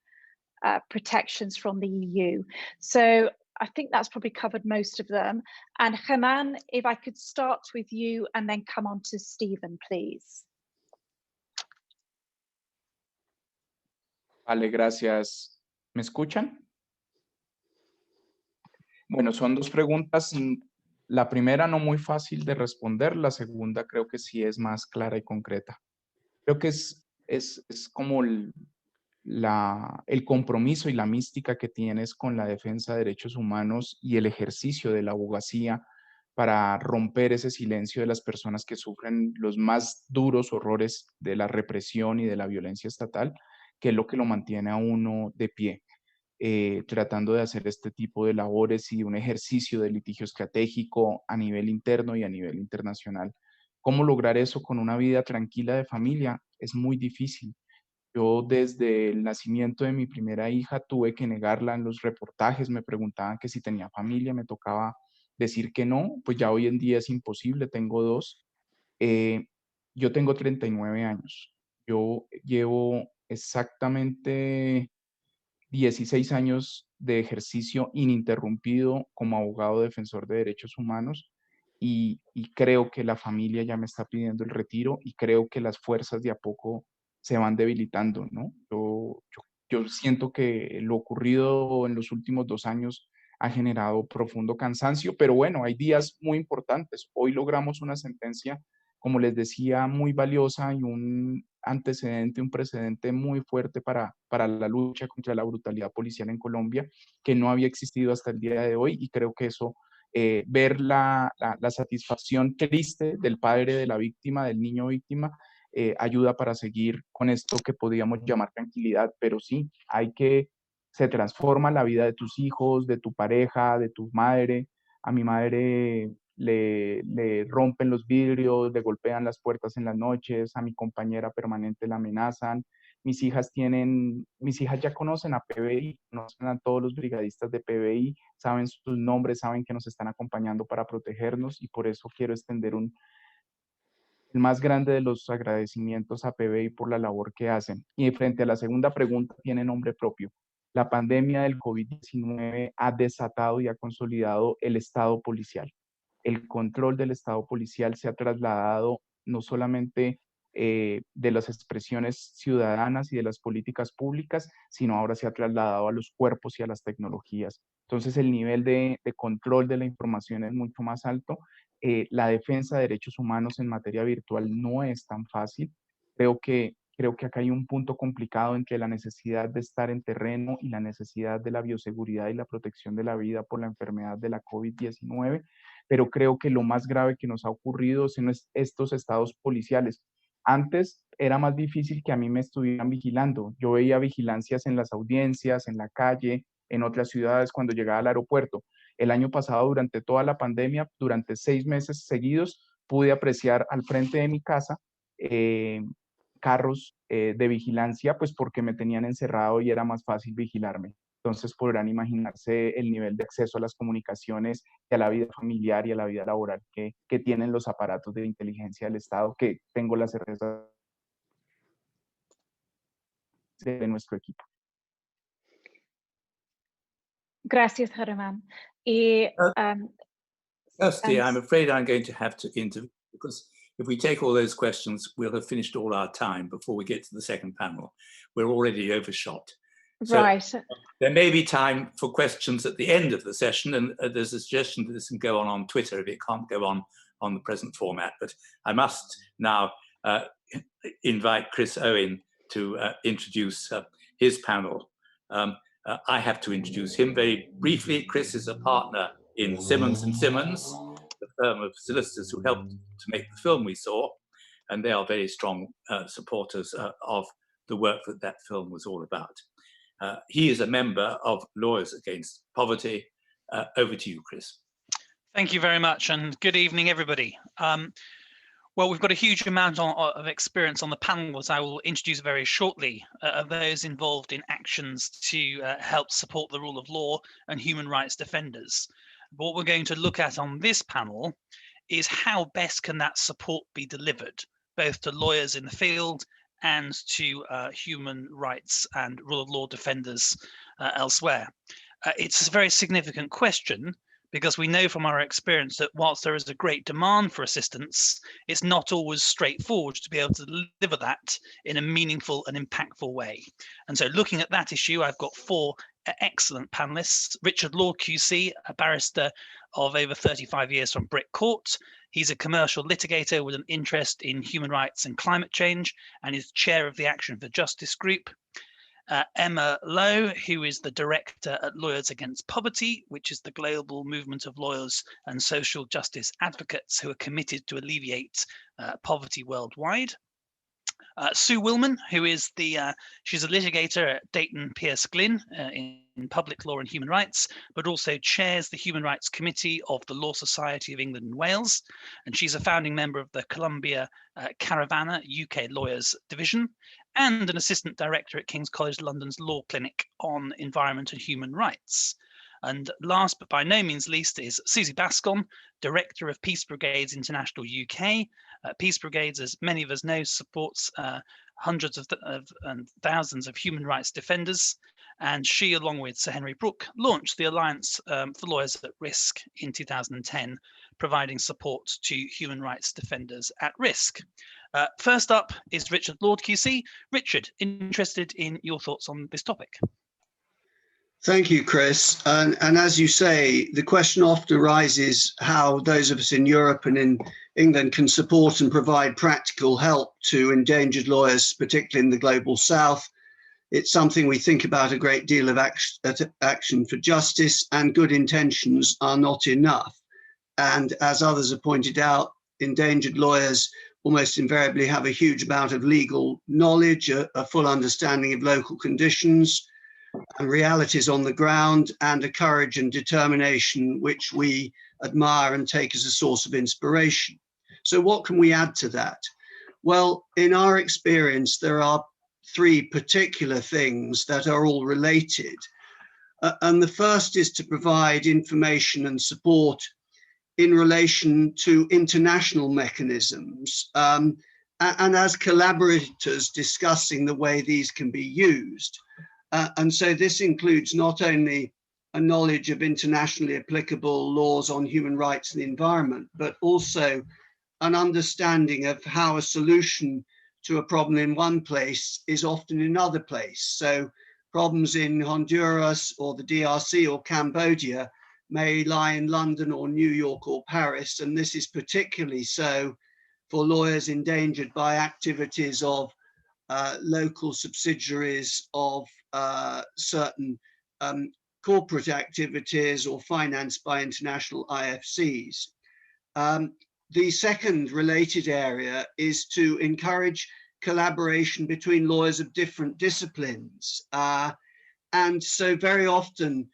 Speaker 13: protections from the EU? So I think that's probably covered most of them. And Hermann, if I could start with you and then come on to Stephen, please.
Speaker 14: Vale, gracias. ¿Me escuchan? Bueno, son dos preguntas. La primera no muy fácil de responder, la segunda creo que sí es más clara y concreta. Creo que es como el compromiso y la mística que tienes con la defensa de derechos humanos y el ejercicio de la abogacía para romper ese silencio de las personas que sufren los más duros horrores de la represión y de la violencia estatal, que es lo que lo mantiene a uno de pie, tratando de hacer este tipo de labores y un ejercicio de litigio estratégico a nivel interno y a nivel internacional. ¿Cómo lograr eso con una vida tranquila de familia? Es muy difícil. Yo desde el nacimiento de mi primera hija tuve que negarla en los reportajes, me preguntaban que si tenía familia, me tocaba decir que no, pues ya hoy en día es imposible, tengo dos. Yo tengo 39 años, yo llevo exactamente 16 años de ejercicio ininterrumpido como abogado defensor de derechos humanos y creo que la familia ya me está pidiendo el retiro y creo que las fuerzas de a poco se van debilitando, ¿no? Yo siento que lo ocurrido en los últimos 2 años ha generado profundo cansancio, pero bueno, hay días muy importantes. Hoy logramos una sentencia, como les decía, muy valiosa y un antecedente, un precedente muy fuerte para la lucha contra la brutalidad policial en Colombia, que no había existido hasta el día de hoy, y creo que eso, ver la satisfacción triste del padre de la víctima, del niño víctima, ayuda para seguir con esto que podríamos llamar tranquilidad, pero sí, se transforma la vida de tus hijos, de tu pareja, de tu madre. A mi madre le rompen los vidrios, le golpean las puertas en las noches, a mi compañera permanente la amenazan. Mis hijas ya conocen a PBI, conocen a todos los brigadistas de PBI, saben sus nombres, saben que nos están acompañando para protegernos, y por eso quiero extender el más grande de los agradecimientos a PBI por la labor que hacen. Y frente a la segunda pregunta, tiene nombre propio. La pandemia del COVID-19 ha desatado y ha consolidado el Estado policial. El control del Estado policial se ha trasladado no solamente de las expresiones ciudadanas y de las políticas públicas, sino ahora se ha trasladado a los cuerpos y a las tecnologías. Entonces el nivel de control de la información es mucho más alto. La defensa de derechos humanos en materia virtual no es tan fácil. Creo que acá hay un punto complicado entre la necesidad de estar en terreno y la necesidad de la bioseguridad y la protección de la vida por la enfermedad de la COVID-19. pero creo que lo más grave que nos ha ocurrido son estos estados policiales. Antes era más difícil que a mí me estuvieran vigilando. Yo veía vigilancias en las audiencias, en la calle, en otras ciudades cuando llegaba al aeropuerto. El año pasado, durante toda la pandemia, durante 6 meses seguidos, pude apreciar al frente de mi casa carros de vigilancia, pues porque me tenían encerrado y era más fácil vigilarme. Entonces podrán imaginarse el nivel de acceso a las comunicaciones y a la vida familiar y a la vida laboral que tienen los aparatos de inteligencia del Estado, que tengo la certeza de nuestro equipo.
Speaker 13: Gracias, Hermann.
Speaker 1: Kirsty, I'm afraid I'm going to have to intervene, because if we take all those questions, we'll have finished all our time before we get to the second panel. We're already overshot. So
Speaker 13: Right.
Speaker 1: there may be time for questions at the end of the session, and there's a suggestion that this can go on Twitter if it can't go on the present format. But I must now invite Chris Owen to introduce his panel. I have to introduce him very briefly. Chris is a partner in Simmons & Simmons, the firm of solicitors who helped to make the film we saw, and they are very strong supporters of the work that film was all about. He is a member of Lawyers Against Poverty. Over to you, Chris.
Speaker 19: Thank you very much, and good evening, everybody. Well, we've got a huge amount of experience on the panel that I will introduce very shortly, of those involved in actions to help support the rule of law and human rights defenders. But what we're going to look at on this panel is how best can that support be delivered, both to lawyers in the field and to human rights and rule of law defenders elsewhere. It's a very significant question, because we know from our experience that whilst there is a great demand for assistance, it's not always straightforward to be able to deliver that in a meaningful and impactful way. And so looking at that issue, I've got 4 excellent panelists. Richard Law QC, a barrister of over 35 years from Brick Court. He's a commercial litigator with an interest in human rights and climate change, and is chair of the Action for Justice group. Emma Lowe, who is the director at Lawyers Against Poverty, which is the global movement of lawyers and social justice advocates who are committed to alleviate poverty worldwide. Sue Willman, who is she's a litigator at Dayton Pierce Glynn in public law and human rights, but also chairs the Human Rights Committee of the Law Society of England and Wales, and she's a founding member of the Columbia Caravana UK Lawyers Division, and an assistant director at King's College London's Law Clinic on Environment and Human Rights. And last but by no means least is Susie Bascom, Director of Peace Brigades International UK. Peace Brigades, as many of us know, supports hundreds and thousands of human rights defenders. And she, along with Sir Henry Brooke, launched the Alliance for Lawyers at Risk in 2010, providing support to human rights defenders at risk. First up is Richard Lord QC. Richard, interested in your thoughts on this topic.
Speaker 20: Thank you, Chris. And as you say, the question often arises how those of us in Europe and in England can support and provide practical help to endangered lawyers, particularly in the global south. It's something we think about a great deal of action for justice, and good intentions are not enough. And as others have pointed out, endangered lawyers almost invariably have a huge amount of legal knowledge, a full understanding of local conditions and realities on the ground, and a courage and determination which we admire and take as a source of inspiration. So what can we add to that? Well, in our experience, there are 3 particular things that are all related. And the first is to provide information and support in relation to international mechanisms, and as collaborators discussing the way these can be used. And so this includes not only a knowledge of internationally applicable laws on human rights and the environment, but also an understanding of how a solution to a problem in one place is often in another place. So problems in Honduras or the DRC or Cambodia may lie in London or New York or Paris, and this is particularly so for lawyers endangered by activities of local subsidiaries of certain corporate activities or financed by international IFCs. The second related area is to encourage collaboration between lawyers of different disciplines. And so very often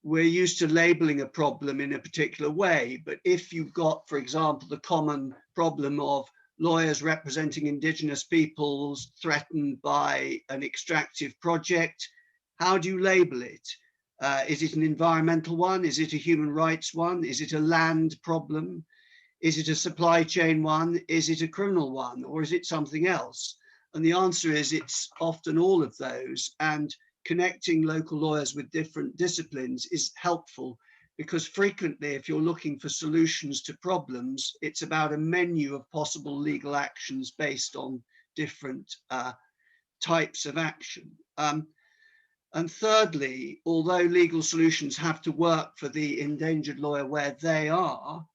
Speaker 20: we're used to labeling a problem in a particular way, but if you've got, for example, the common problem of lawyers representing indigenous peoples threatened by an extractive project, how do you label it? Is it an environmental one? Is it a human rights one? Is it a land problem? Is it a supply chain one? Is it a criminal one? Or is it something else? And the answer is it's often all of those. And connecting local lawyers with different disciplines is helpful, because frequently if you're looking for solutions to problems, it's about a menu of possible legal actions based on different types of action. And thirdly, although legal solutions have to work for the endangered lawyer where they are,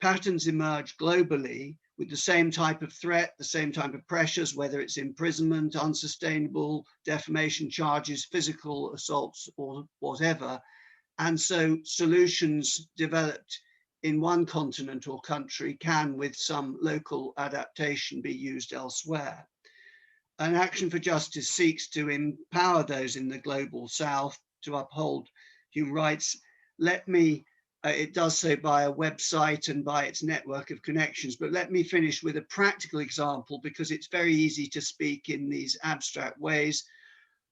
Speaker 20: patterns emerge globally with the same type of threat, the same type of pressures, whether it's imprisonment, unsustainable defamation charges, physical assaults, or whatever. And so solutions developed in one continent or country can, with some local adaptation, be used elsewhere. And Action for Justice seeks to empower those in the global south to uphold human rights. Let me it does so by a website and by its network of connections. But let me finish with a practical example, because it's very easy to speak in these abstract ways.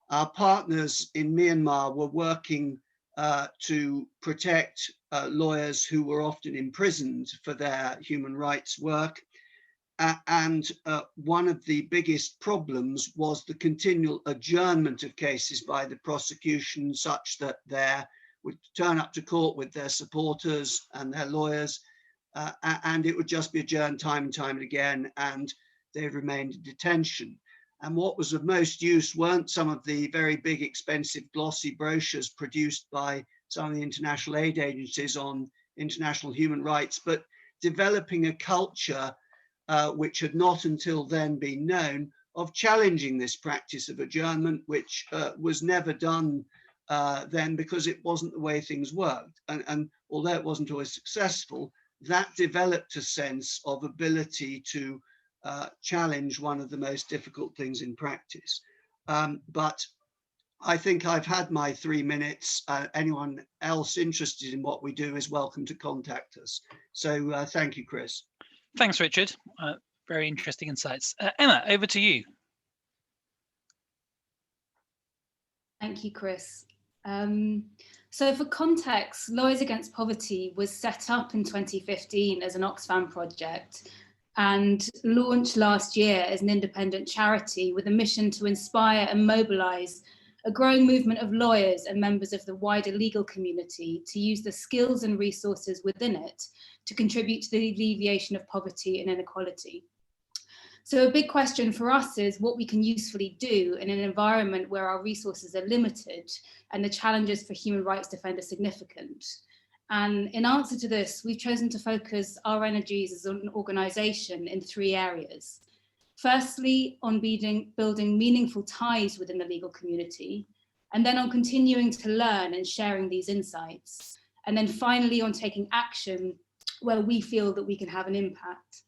Speaker 20: Our partners in Myanmar were working to protect lawyers who were often imprisoned for their human rights work. And one of the biggest problems was the continual adjournment of cases by the prosecution, such that their would turn up to court with their supporters and their lawyers, and it would just be adjourned time and time again, and they remained in detention. And what was of most use weren't some of the very big, expensive, glossy brochures produced by some of the international aid agencies on international human rights, but developing a culture which had not until then been known of challenging this practice of adjournment, which was never done then, because it wasn't the way things worked. And although it wasn't always successful, that developed a sense of ability to challenge one of the most difficult things in practice. But I think I've had my 3 minutes. Anyone else interested in what we do is welcome to contact us. So thank you, Chris.
Speaker 19: Thanks, Richard. Very interesting insights. Emma, over to you.
Speaker 16: Thank you, Chris. So for context, Lawyers Against Poverty was set up in 2015 as an Oxfam project and launched last year as an independent charity with a mission to inspire and mobilise a growing movement of lawyers and members of the wider legal community to use the skills and resources within it to contribute to the alleviation of poverty and inequality. So a big question for us is what we can usefully do in an environment where our resources are limited and the challenges for human rights defenders significant. And in answer to this, we've chosen to focus our energies as an organisation in 3 areas. Firstly, on building meaningful ties within the legal community, and then on continuing to learn and sharing these insights. And then finally on taking action where we feel that we can have an impact.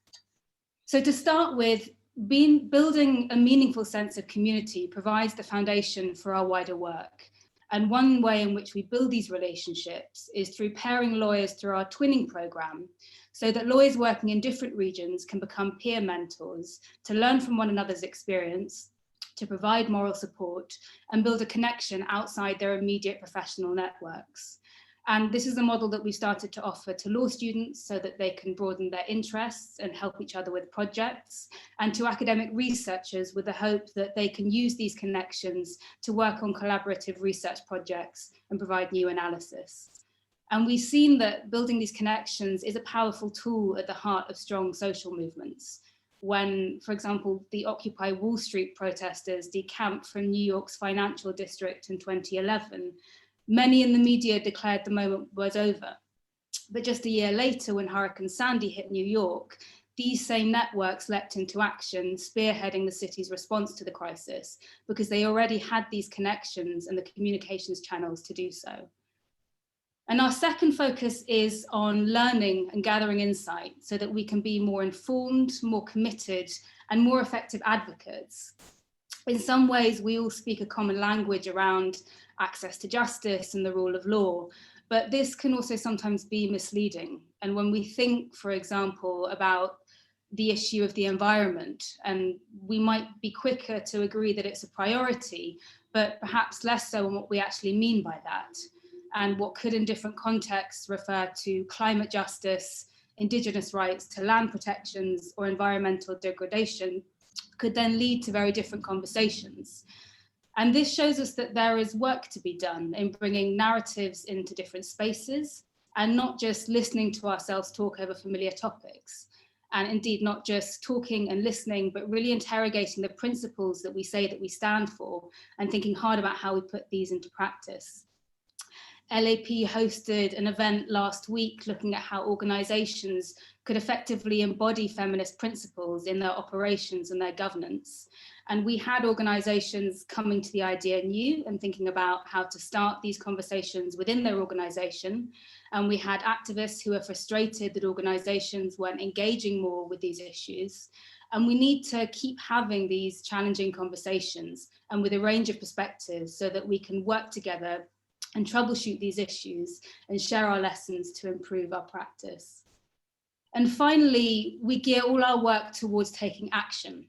Speaker 16: So to start with, building a meaningful sense of community provides the foundation for our wider work. And one way in which we build these relationships is through pairing lawyers through our twinning programme, so that lawyers working in different regions can become peer mentors to learn from one another's experience, to provide moral support and build a connection outside their immediate professional networks. And this is a model that we started to offer to law students so that they can broaden their interests and help each other with projects, and to academic researchers with the hope that they can use these connections to work on collaborative research projects and provide new analysis. And we've seen that building these connections is a powerful tool at the heart of strong social movements. When, for example, the Occupy Wall Street protesters decamped from New York's financial district in 2011, many in the media declared the moment was over. But just a year later, when Hurricane Sandy hit New York, these same networks leapt into action, spearheading the city's response to the crisis, because they already had these connections and the communications channels to do so. And our second focus is on learning and gathering insight so that we can be more informed, more committed, and more effective advocates. In some ways, we all speak a common language around access to justice and the rule of law, but this can also sometimes be misleading. And when we think, for example, about the issue of the environment, and we might be quicker to agree that it's a priority, but perhaps less so on what we actually mean by that, and what could in different contexts refer to climate justice, indigenous rights to land protections, or environmental degradation could then lead to very different conversations. And this shows us that there is work to be done in bringing narratives into different spaces and not just listening to ourselves talk over familiar topics. And indeed, not just talking and listening, but really interrogating the principles that we say that we stand for and thinking hard about how we put these into practice. LAP hosted an event last week looking at how organizations could effectively embody feminist principles in their operations and their governance. And we had organizations coming to the idea new and thinking about how to start these conversations within their organization. And we had activists who were frustrated that organizations weren't engaging more with these issues. And we need to keep having these challenging conversations and with a range of perspectives so that we can work together and troubleshoot these issues and share our lessons to improve our practice. And finally, we gear all our work towards taking action.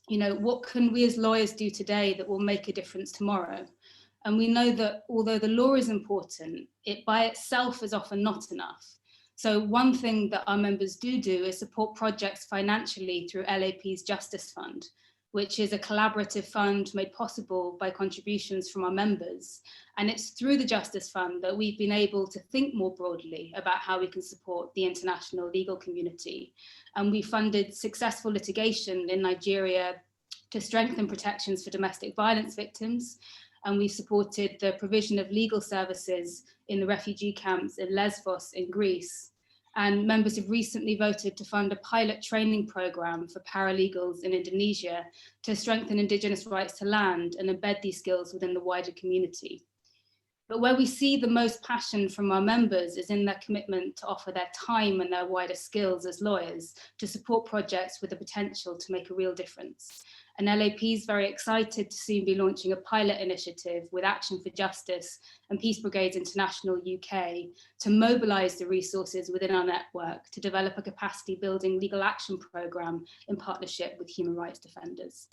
Speaker 16: You know, what can we as lawyers do today that will make a difference tomorrow? And we know that although the law is important, it by itself is often not enough. So one thing that our members do is support projects financially through LAP's Justice Fund, which is a collaborative fund made possible by contributions from our members. And it's through the Justice Fund that we've been able to think more broadly about how we can support the international legal community. And we funded successful litigation in Nigeria to strengthen protections for domestic violence victims. And we supported the provision of legal services in the refugee camps in Lesbos in Greece. And members have recently voted to fund a pilot training program for paralegals in Indonesia to strengthen indigenous rights to land and embed these skills within the wider community. But where we see the most passion from our members is in their commitment to offer their time and their wider skills as lawyers to support projects with the potential to make a real difference. And LAP is very excited to soon be launching a pilot initiative with Action for Justice and Peace Brigades International UK to mobilise the resources within our network to develop a capacity building legal action programme in partnership with human rights defenders.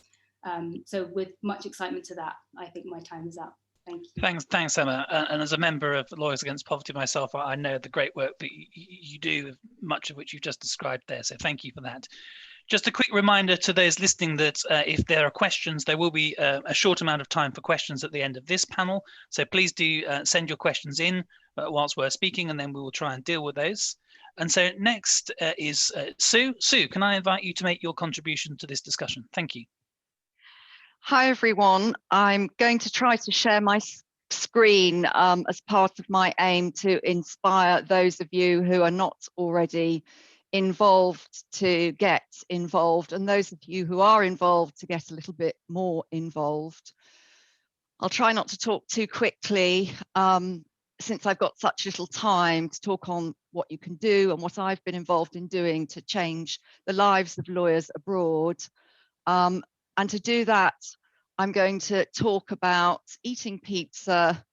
Speaker 16: So with much excitement to that, I think my time is up. Thank you.
Speaker 19: Thanks, Emma. And as a member of Lawyers Against Poverty myself, I know the great work that you do, much of which you've just described there. So thank you for that. Just a quick reminder to those listening that if there are questions, there will be a short amount of time for questions at the end of this panel. So please do send your questions in whilst we're speaking, and then we will try and deal with those. And so next is Sue. Sue, can I invite you to make your contribution to this discussion? Thank you.
Speaker 21: Hi, everyone. I'm going to try to share my screen as part of my aim to inspire those of you who are not already involved to get involved, and those of you who are involved to get a little bit more involved. I'll try not to talk too quickly since I've got such little time to talk on what you can do and what I've been involved in doing to change the lives of lawyers abroad. And to do that, I'm going to talk about eating pizza,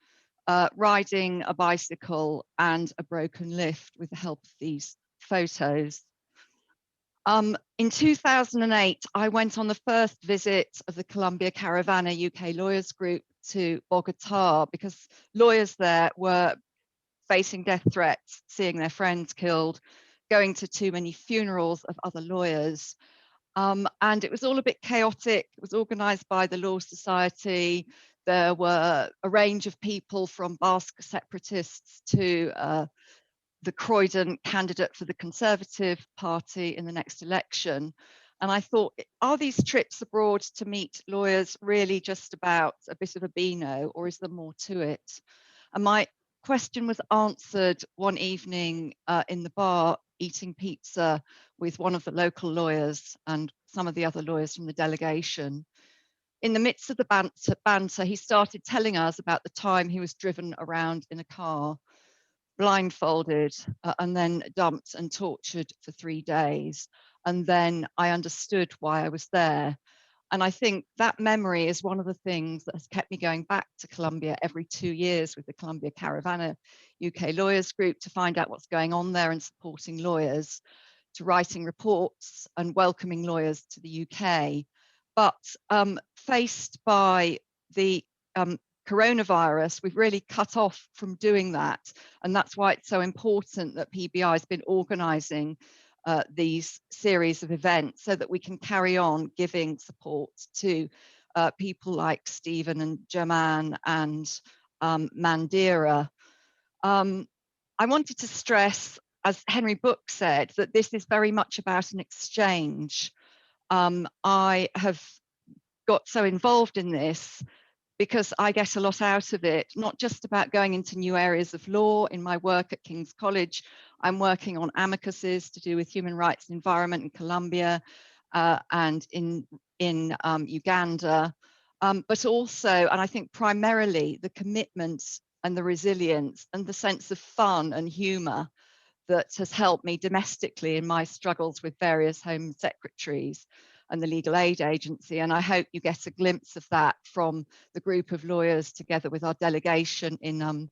Speaker 21: riding a bicycle, and a broken lift with the help of these photos. In 2008, I went on the first visit of the Columbia Caravana UK Lawyers Group to Bogota because lawyers there were facing death threats, seeing their friends killed, going to too many funerals of other lawyers. And it was all a bit chaotic. It was organised by the Law Society. There were a range of people from Basque separatists to the Croydon candidate for the Conservative Party in the next election. And I thought, are these trips abroad to meet lawyers really just about a bit of a Beano, or is there more to it? And my question was answered one evening in the bar, eating pizza with one of the local lawyers and some of the other lawyers from the delegation. In the midst of the banter, he started telling us about the time he was driven around in a car blindfolded, and then dumped and tortured for 3 days. And then I understood why I was there. And I think that memory is one of the things that has kept me going back to Colombia every 2 years with the Colombia Caravana UK Lawyers Group to find out what's going on there and supporting lawyers, to writing reports and welcoming lawyers to the UK. But faced by the coronavirus, we've really cut off from doing that. And that's why it's so important that PBI has been organising these series of events so that we can carry on giving support to people like Stephen and German and Mandira. I wanted to stress, as Henry Book said, that this is very much about an exchange. I have got so involved in this because I get a lot out of it, not just about going into new areas of law. In my work at King's College, I'm working on amicuses to do with human rights and environment in Colombia and in Uganda, but also, and I think primarily, the commitment and the resilience and the sense of fun and humour that has helped me domestically in my struggles with various Home Secretaries and the Legal Aid Agency. And I hope you get a glimpse of that from the group of lawyers together with our delegation in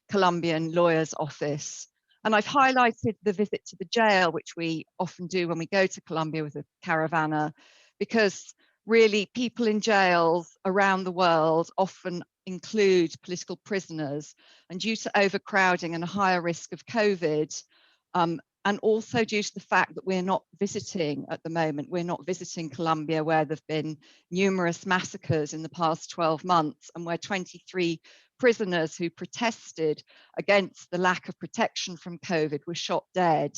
Speaker 21: Colombian Lawyers Office. And I've highlighted the visit to the jail, which we often do when we go to Colombia with a caravana, because really people in jails around the world often include political prisoners, and due to overcrowding and a higher risk of COVID, and also due to the fact that we're not visiting at the moment, we're not visiting Colombia, where there've been numerous massacres in the past 12 months, and where 23 prisoners who protested against the lack of protection from COVID were shot dead.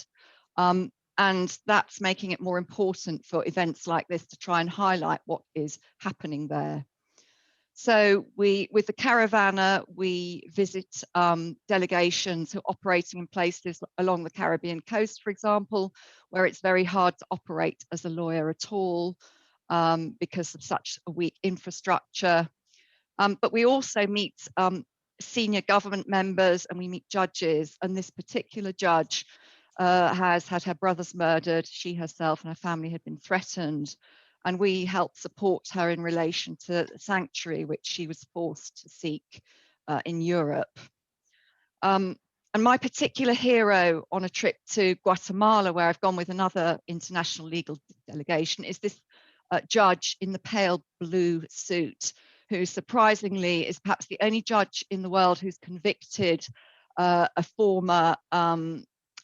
Speaker 21: And that's making it more important for events like this to try and highlight what is happening there. So with the caravana, we visit delegations who are operating in places along the Caribbean coast, for example, where it's very hard to operate as a lawyer at all because of such a weak infrastructure. But we also meet senior government members, and we meet judges. And this particular judge has had her brothers murdered. She herself and her family had been threatened. And we helped support her in relation to sanctuary, which she was forced to seek in Europe. And my particular hero on a trip to Guatemala, where I've gone with another international legal delegation, is this judge in the pale blue suit, who surprisingly is perhaps the only judge in the world who's convicted a former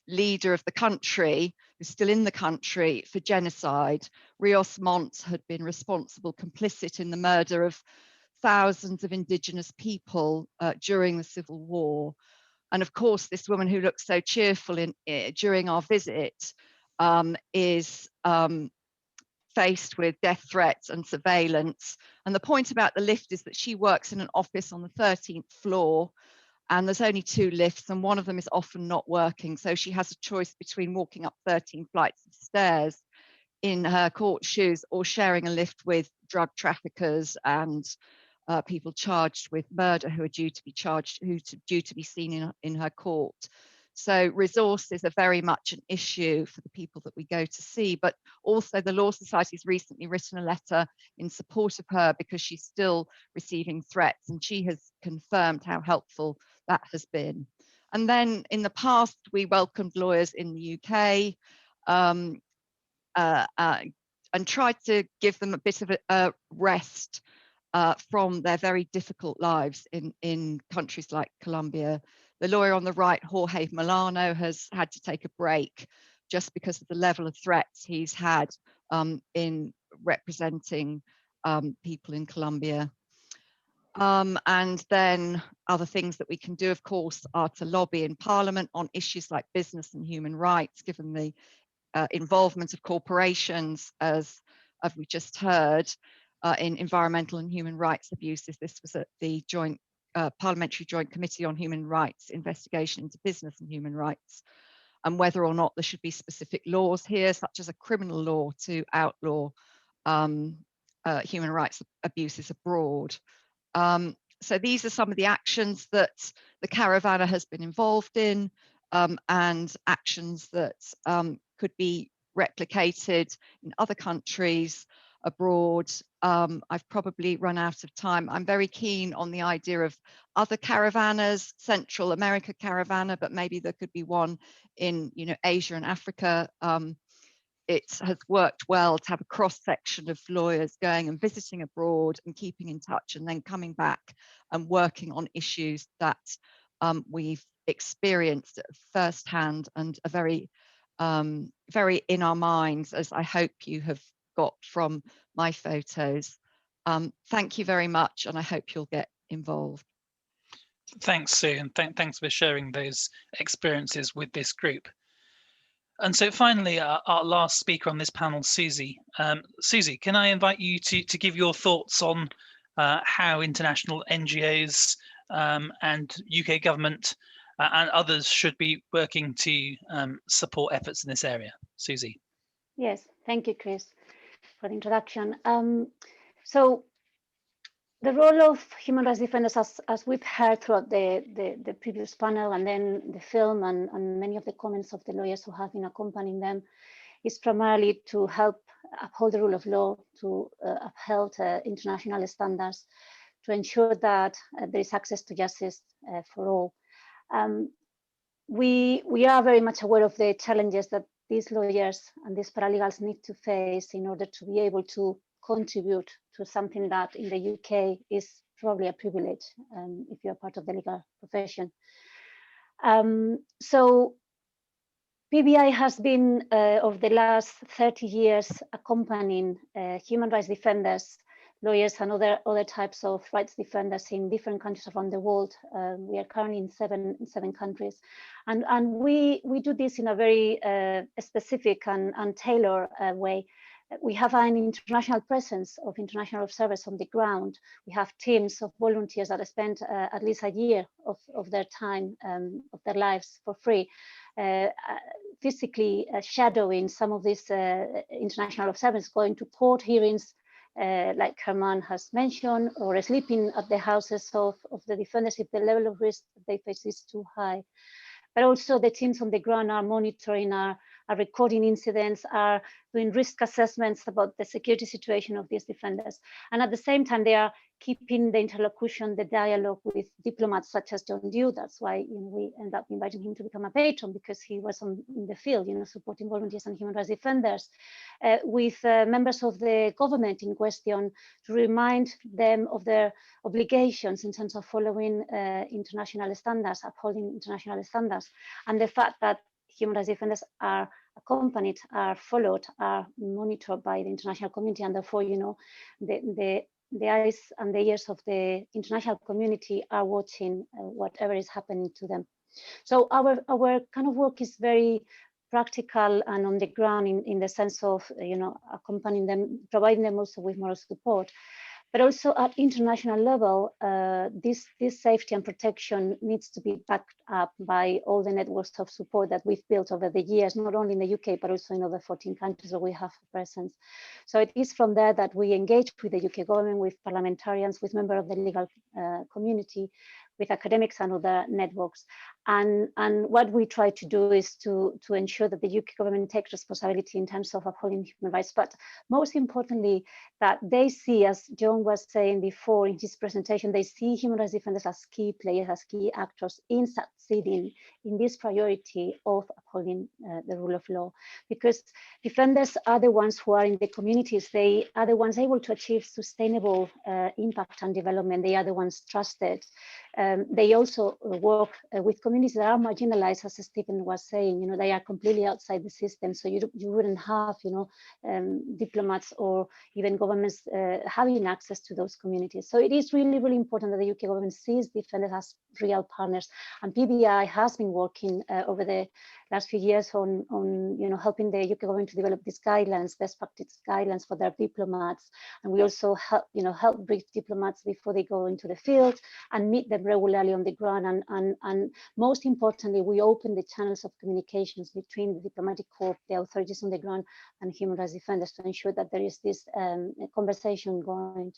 Speaker 21: leader of the country, who's still in the country, for genocide. Rios Montt had been responsible, complicit in the murder of thousands of indigenous people during the Civil War. And of course, this woman who looks so cheerful during our visit is faced with death threats and surveillance. And the point about the lift is that she works in an office on the 13th floor, and there's only 2 lifts, and one of them is often not working. So she has a choice between walking up 13 flights of stairs in her court shoes or sharing a lift with drug traffickers and people charged with murder who are due to be charged, due to be seen in her court. So resources are very much an issue for the people that we go to see, but also the Law Society's recently written a letter in support of her because she's still receiving threats, and she has confirmed how helpful that has been. And then in the past, we welcomed lawyers in the UK and tried to give them a bit of a rest from their very difficult lives in countries like Colombia. The lawyer on the right, Jorge Milano, has had to take a break just because of the level of threats he's had in representing people in Colombia. And then other things that we can do, of course, are to lobby in Parliament on issues like business and human rights, given the involvement of corporations, as we just heard, in environmental and human rights abuses. This was at the Parliamentary Joint Committee on Human Rights investigation into business and human rights, and whether or not there should be specific laws here, such as a criminal law to outlaw human rights abuses abroad. So these are some of the actions that the Caravana has been involved in, and actions that could be replicated in other countries abroad. I've probably run out of time. I'm very keen on the idea of other caravanas, Central America Caravana, but maybe there could be one in, Asia and Africa. It has worked well to have a cross section of lawyers going and visiting abroad and keeping in touch, and then coming back and working on issues that we've experienced firsthand and are very, very in our minds, as I hope you have got from my photos. Thank you very much, and I hope you'll get involved.
Speaker 19: Thanks, Sue, and thanks for sharing those experiences with this group. And so finally, our last speaker on this panel, Susie. Susie, can I invite you to give your thoughts on how international NGOs and UK government and others should be working to support efforts in this area? Susie.
Speaker 17: Yes, thank you, Chris, for the introduction. So the role of human rights defenders, as we've heard throughout the previous panel and then the film and many of the comments of the lawyers who have been accompanying them, is primarily to help uphold the rule of law, to uphold international standards, to ensure that there is access to justice for all. We are very much aware of the challenges that these lawyers and these paralegals need to face in order to be able to contribute to something that in the UK is probably a privilege if you're part of the legal profession. So PBI has been, over the last 30 years, accompanying human rights defenders, lawyers and other types of rights defenders in different countries around the world. We are currently in seven countries. And we do this in a very specific and tailored way. We have an international presence of international observers on the ground. We have teams of volunteers that spend at least a year of their time, of their lives for free, physically shadowing some of these international observers, going to court hearings, like Hermann has mentioned, or sleeping at the houses of the defenders if the level of risk they face is too high. But also the teams on the ground are monitoring, are recording incidents, are doing risk assessments about the security situation of these defenders. And at the same time, they are keeping the interlocution, the dialogue with diplomats such as John Dew. That's why we end up inviting him to become a patron, because he was in the field, supporting volunteers and human rights defenders, with members of the government in question, to remind them of their obligations in terms of following international standards, upholding international standards, and the fact that human rights defenders are accompanied, are followed, are monitored by the international community, and therefore, the eyes and the ears of the international community are watching whatever is happening to them. So our kind of work is very practical and on the ground in the sense of accompanying them, providing them also with moral support. But also at international level, this safety and protection needs to be backed up by all the networks of support that we've built over the years, not only in the UK, but also in other 14 countries where we have a presence. So it is from there that we engage with the UK government, with parliamentarians, with members of the legal community, with academics and other networks. And what we try to do is to ensure that the UK government takes responsibility in terms of upholding human rights, but most importantly, that they see, as John was saying before in his presentation, they see human rights defenders as key players, as key actors in succeeding in this priority of upholding the rule of law. Because defenders are the ones who are in the communities, they are the ones able to achieve sustainable impact and development, they are the ones trusted. They also work with communities that are marginalized, as Stephen was saying. They are completely outside the system, so you wouldn't have, diplomats or even governments having access to those communities. So it is really, really important that the UK government sees defenders as real partners. And PBI has been working over the last few years on helping the UK government to develop these guidelines, best practice guidelines for their diplomats. And we also help brief diplomats before they go into the field and meet them regularly on the ground. And most importantly, we open the channels of communications between the diplomatic corps, the authorities on the ground, and human rights defenders to ensure that there is this conversation going.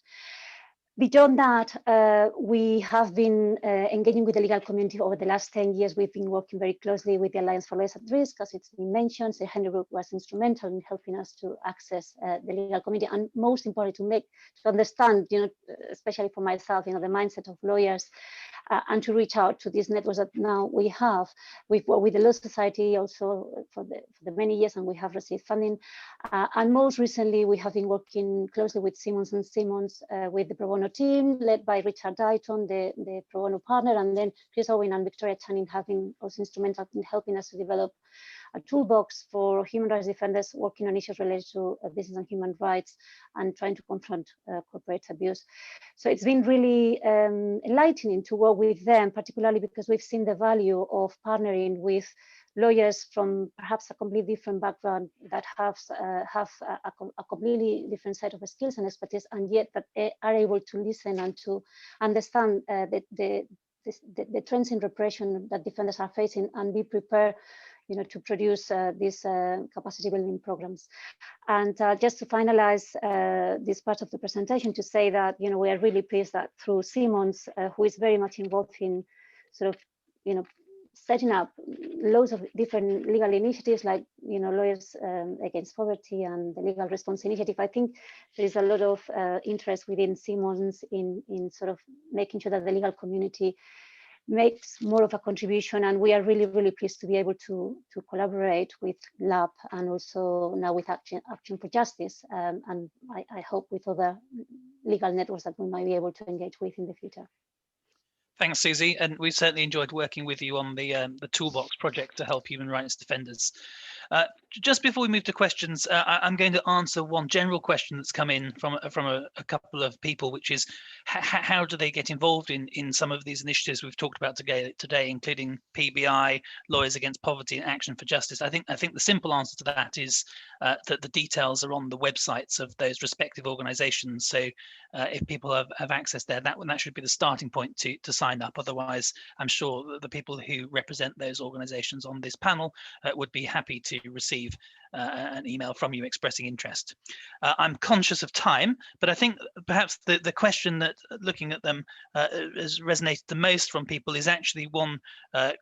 Speaker 17: Beyond that, we have been engaging with the legal community over the last 10 years. We've been working very closely with the Alliance for Lawyers at Risk, as it's been mentioned. The Henry Group was instrumental in helping us to access the legal community, and most importantly, to understand, especially for myself, the mindset of lawyers, and to reach out to these networks that now we have. We've worked with the Law Society also for the many years, and we have received funding. And most recently, we have been working closely with Simmons & Simmons with the Pro Bono team, led by Richard Dighton, the Pro Bono partner, and then Chris Owen and Victoria Channing have been also instrumental in helping us to develop a toolbox for human rights defenders working on issues related to business and human rights and trying to confront corporate abuse. So it's been really enlightening to work with them, particularly because we've seen the value of partnering with lawyers from perhaps a completely different background that have a completely different set of skills and expertise, and yet that are able to listen and to understand the trends in repression that defenders are facing and be prepared to produce these capacity building programs. And just to finalize this part of the presentation, to say that we are really pleased that through Simmons, who is very much involved in sort of setting up loads of different legal initiatives like Lawyers Against Poverty and the Legal Response Initiative. I think there is a lot of interest within Simmons in sort of making sure that the legal community makes more of a contribution, and we are really, really pleased to be able to collaborate with LAB and also now with Action for Justice, and I hope with other legal networks that we might be able to engage with in the future.
Speaker 19: Thanks, Susie, and we certainly enjoyed working with you on the Toolbox project to help human rights defenders. Just before we move to questions, I'm going to answer one general question that's come in from a couple of people, which is how do they get involved in some of these initiatives we've talked about today, including PBI, Lawyers Against Poverty, and Action for Justice. I think the simple answer to that is that the details are on the websites of those respective organisations. So if people have access there, that should be the starting point to sign up. Otherwise, I'm sure that the people who represent those organisations on this panel would be happy to receive an email from you expressing interest. I'm conscious of time, but I think perhaps the question that, looking at them, has resonated the most from people is actually one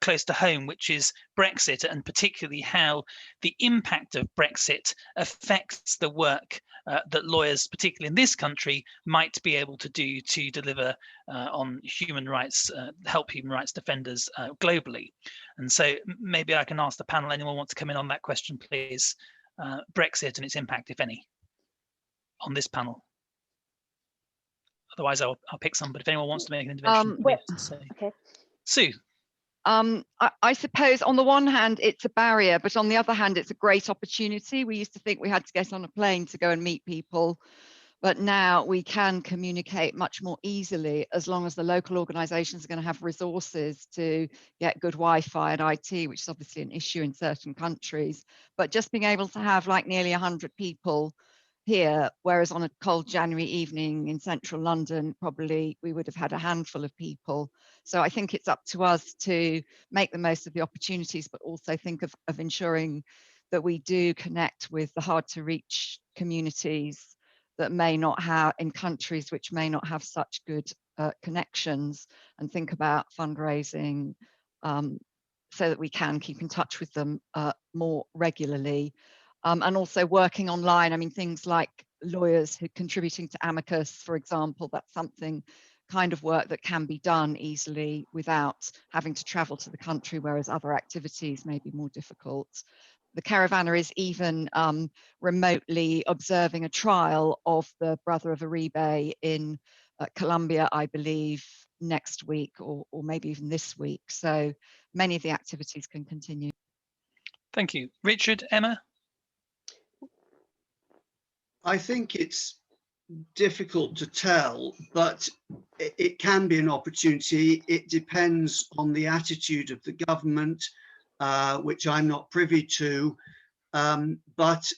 Speaker 19: close to home, which is Brexit, and particularly how the impact of Brexit affects the work that lawyers, particularly in this country, might be able to do to deliver on human rights, help human rights defenders globally. And so maybe I can ask the panel, anyone want to come in on that question, please? Brexit and its impact, if any, on this panel. Otherwise, I'll pick some, but if anyone wants to make an intervention, please say.
Speaker 17: Okay.
Speaker 19: Sue.
Speaker 21: I suppose on the one hand, it's a barrier, but on the other hand, it's a great opportunity. We used to think we had to get on a plane to go and meet people, but now we can communicate much more easily as long as the local organisations are going to have resources to get good Wi-Fi and IT, which is obviously an issue in certain countries. But just being able to have like nearly 100 people here, whereas on a cold January evening in central London, probably we would have had a handful of people. So I think it's up to us to make the most of the opportunities, but also think of ensuring that we do connect with the hard to reach communities that may not have, in countries which may not have such good connections, and think about fundraising so that we can keep in touch with them more regularly. And also working online. I mean, things like lawyers who contributing to Amicus, for example, that's something kind of work that can be done easily without having to travel to the country, whereas other activities may be more difficult. The Caravanner is even remotely observing a trial of the brother of Uribe in Colombia, I believe, next week or maybe even this week. So many of the activities can continue.
Speaker 19: Thank you. Richard, Emma?
Speaker 20: I think it's difficult to tell, but it can be an opportunity. It depends on the attitude of the government, which I'm not privy to, but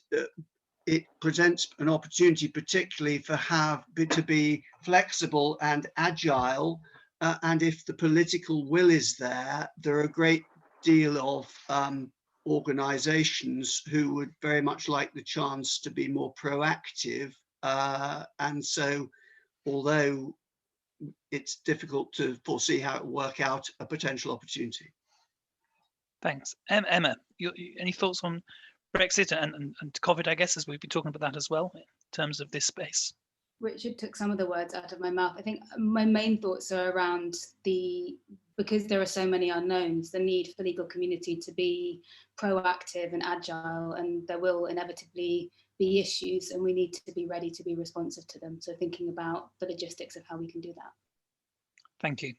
Speaker 20: it presents an opportunity particularly to be flexible and agile, and if the political will is there are a great deal of organizations who would very much like the chance to be more proactive, and so although it's difficult to foresee how it will work out a potential opportunity.
Speaker 19: Thanks. Emma, any thoughts on Brexit and COVID, I guess, as we've been talking about that as well, in terms of this space?
Speaker 16: Richard took some of the words out of my mouth. I think my main thoughts are around because there are so many unknowns, the need for the legal community to be proactive and agile, and there will inevitably be issues and we need to be ready to be responsive to them. So thinking about the logistics of how we can do that.
Speaker 19: Thank you.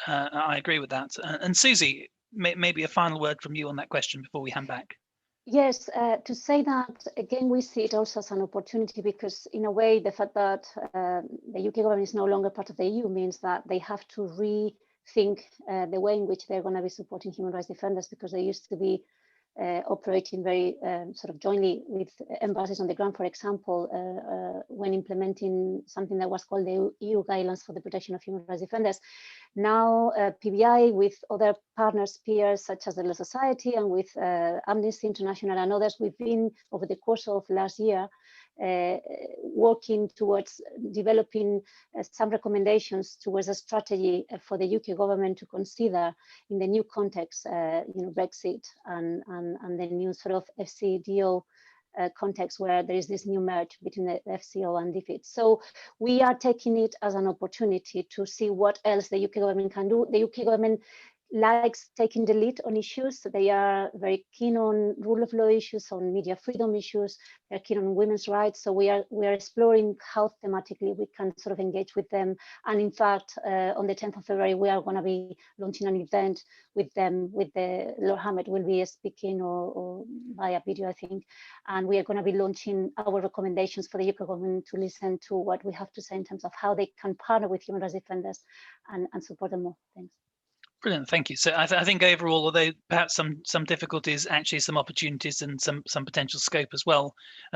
Speaker 19: I agree with that. And Susie, maybe a final word from you on that question before we hand back.
Speaker 17: Yes, to say that, again, we see it also as an opportunity because in a way, the fact that the UK government is no longer part of the EU means that they have to rethink the way in which they're going to be supporting human rights defenders, because they used to be operating very sort of jointly with embassies on the ground, for example, when implementing something that was called the EU guidelines for the protection of human rights defenders. Now, PBI with other partners, peers such as the Law Society and with Amnesty International and others, we've been over the course of last year working towards developing some recommendations towards a strategy for the UK government to consider in the new context, Brexit and the new sort of FCDO context where there is this new merge between the FCO and DFID. So we are taking it as an opportunity to see what else the UK government can do. The UK government likes taking the lead on issues. They are very keen on rule of law issues, on media freedom issues. They're keen on women's rights. So we are exploring how thematically we can sort of engage with them. And in fact, on the 10th of February, we are going to be launching an event with them, with Lord Hammett will be speaking or via video, I think. And we are going to be launching our recommendations for the UK government to listen to what we have to say in terms of how they can partner with human rights defenders and support them more. Thanks.
Speaker 19: Brilliant, thank you. So I think overall, although perhaps some difficulties, actually some opportunities and some potential scope as well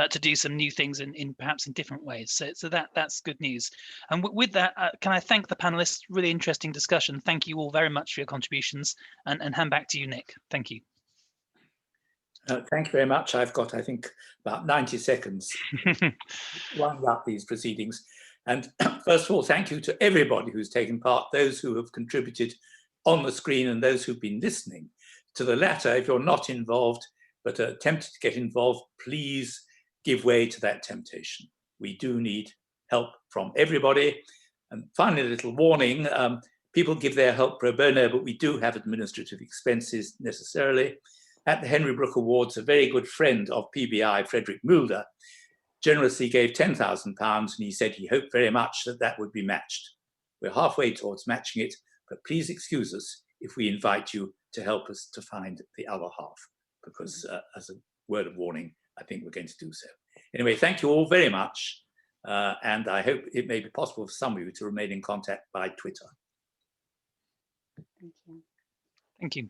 Speaker 19: to do some new things in perhaps in different ways. So that's good news. And with that, can I thank the panelists? Really interesting discussion. Thank you all very much for your contributions, and hand back to you, Nick. Thank you.
Speaker 1: Thank you very much. I've got, I think, about 90 seconds to wind up these proceedings. And first of all, thank you to everybody who's taken part, those who have contributed on the screen and those who've been listening. To the latter, if you're not involved but are tempted to get involved, please give way to that temptation. We do need help from everybody. And finally, a little warning, people give their help pro bono, but we do have administrative expenses necessarily. At the Henry Brook Awards, a very good friend of PBI, Frederick Mulder, generously gave £10,000, and he said he hoped very much that that would be matched. We're halfway towards matching it, but please excuse us if we invite you to help us to find the other half, because as a word of warning, I think we're going to do so. Anyway, thank you all very much, and I hope it may be possible for some of you to remain in contact by Twitter.
Speaker 17: Thank you.
Speaker 19: Thank you.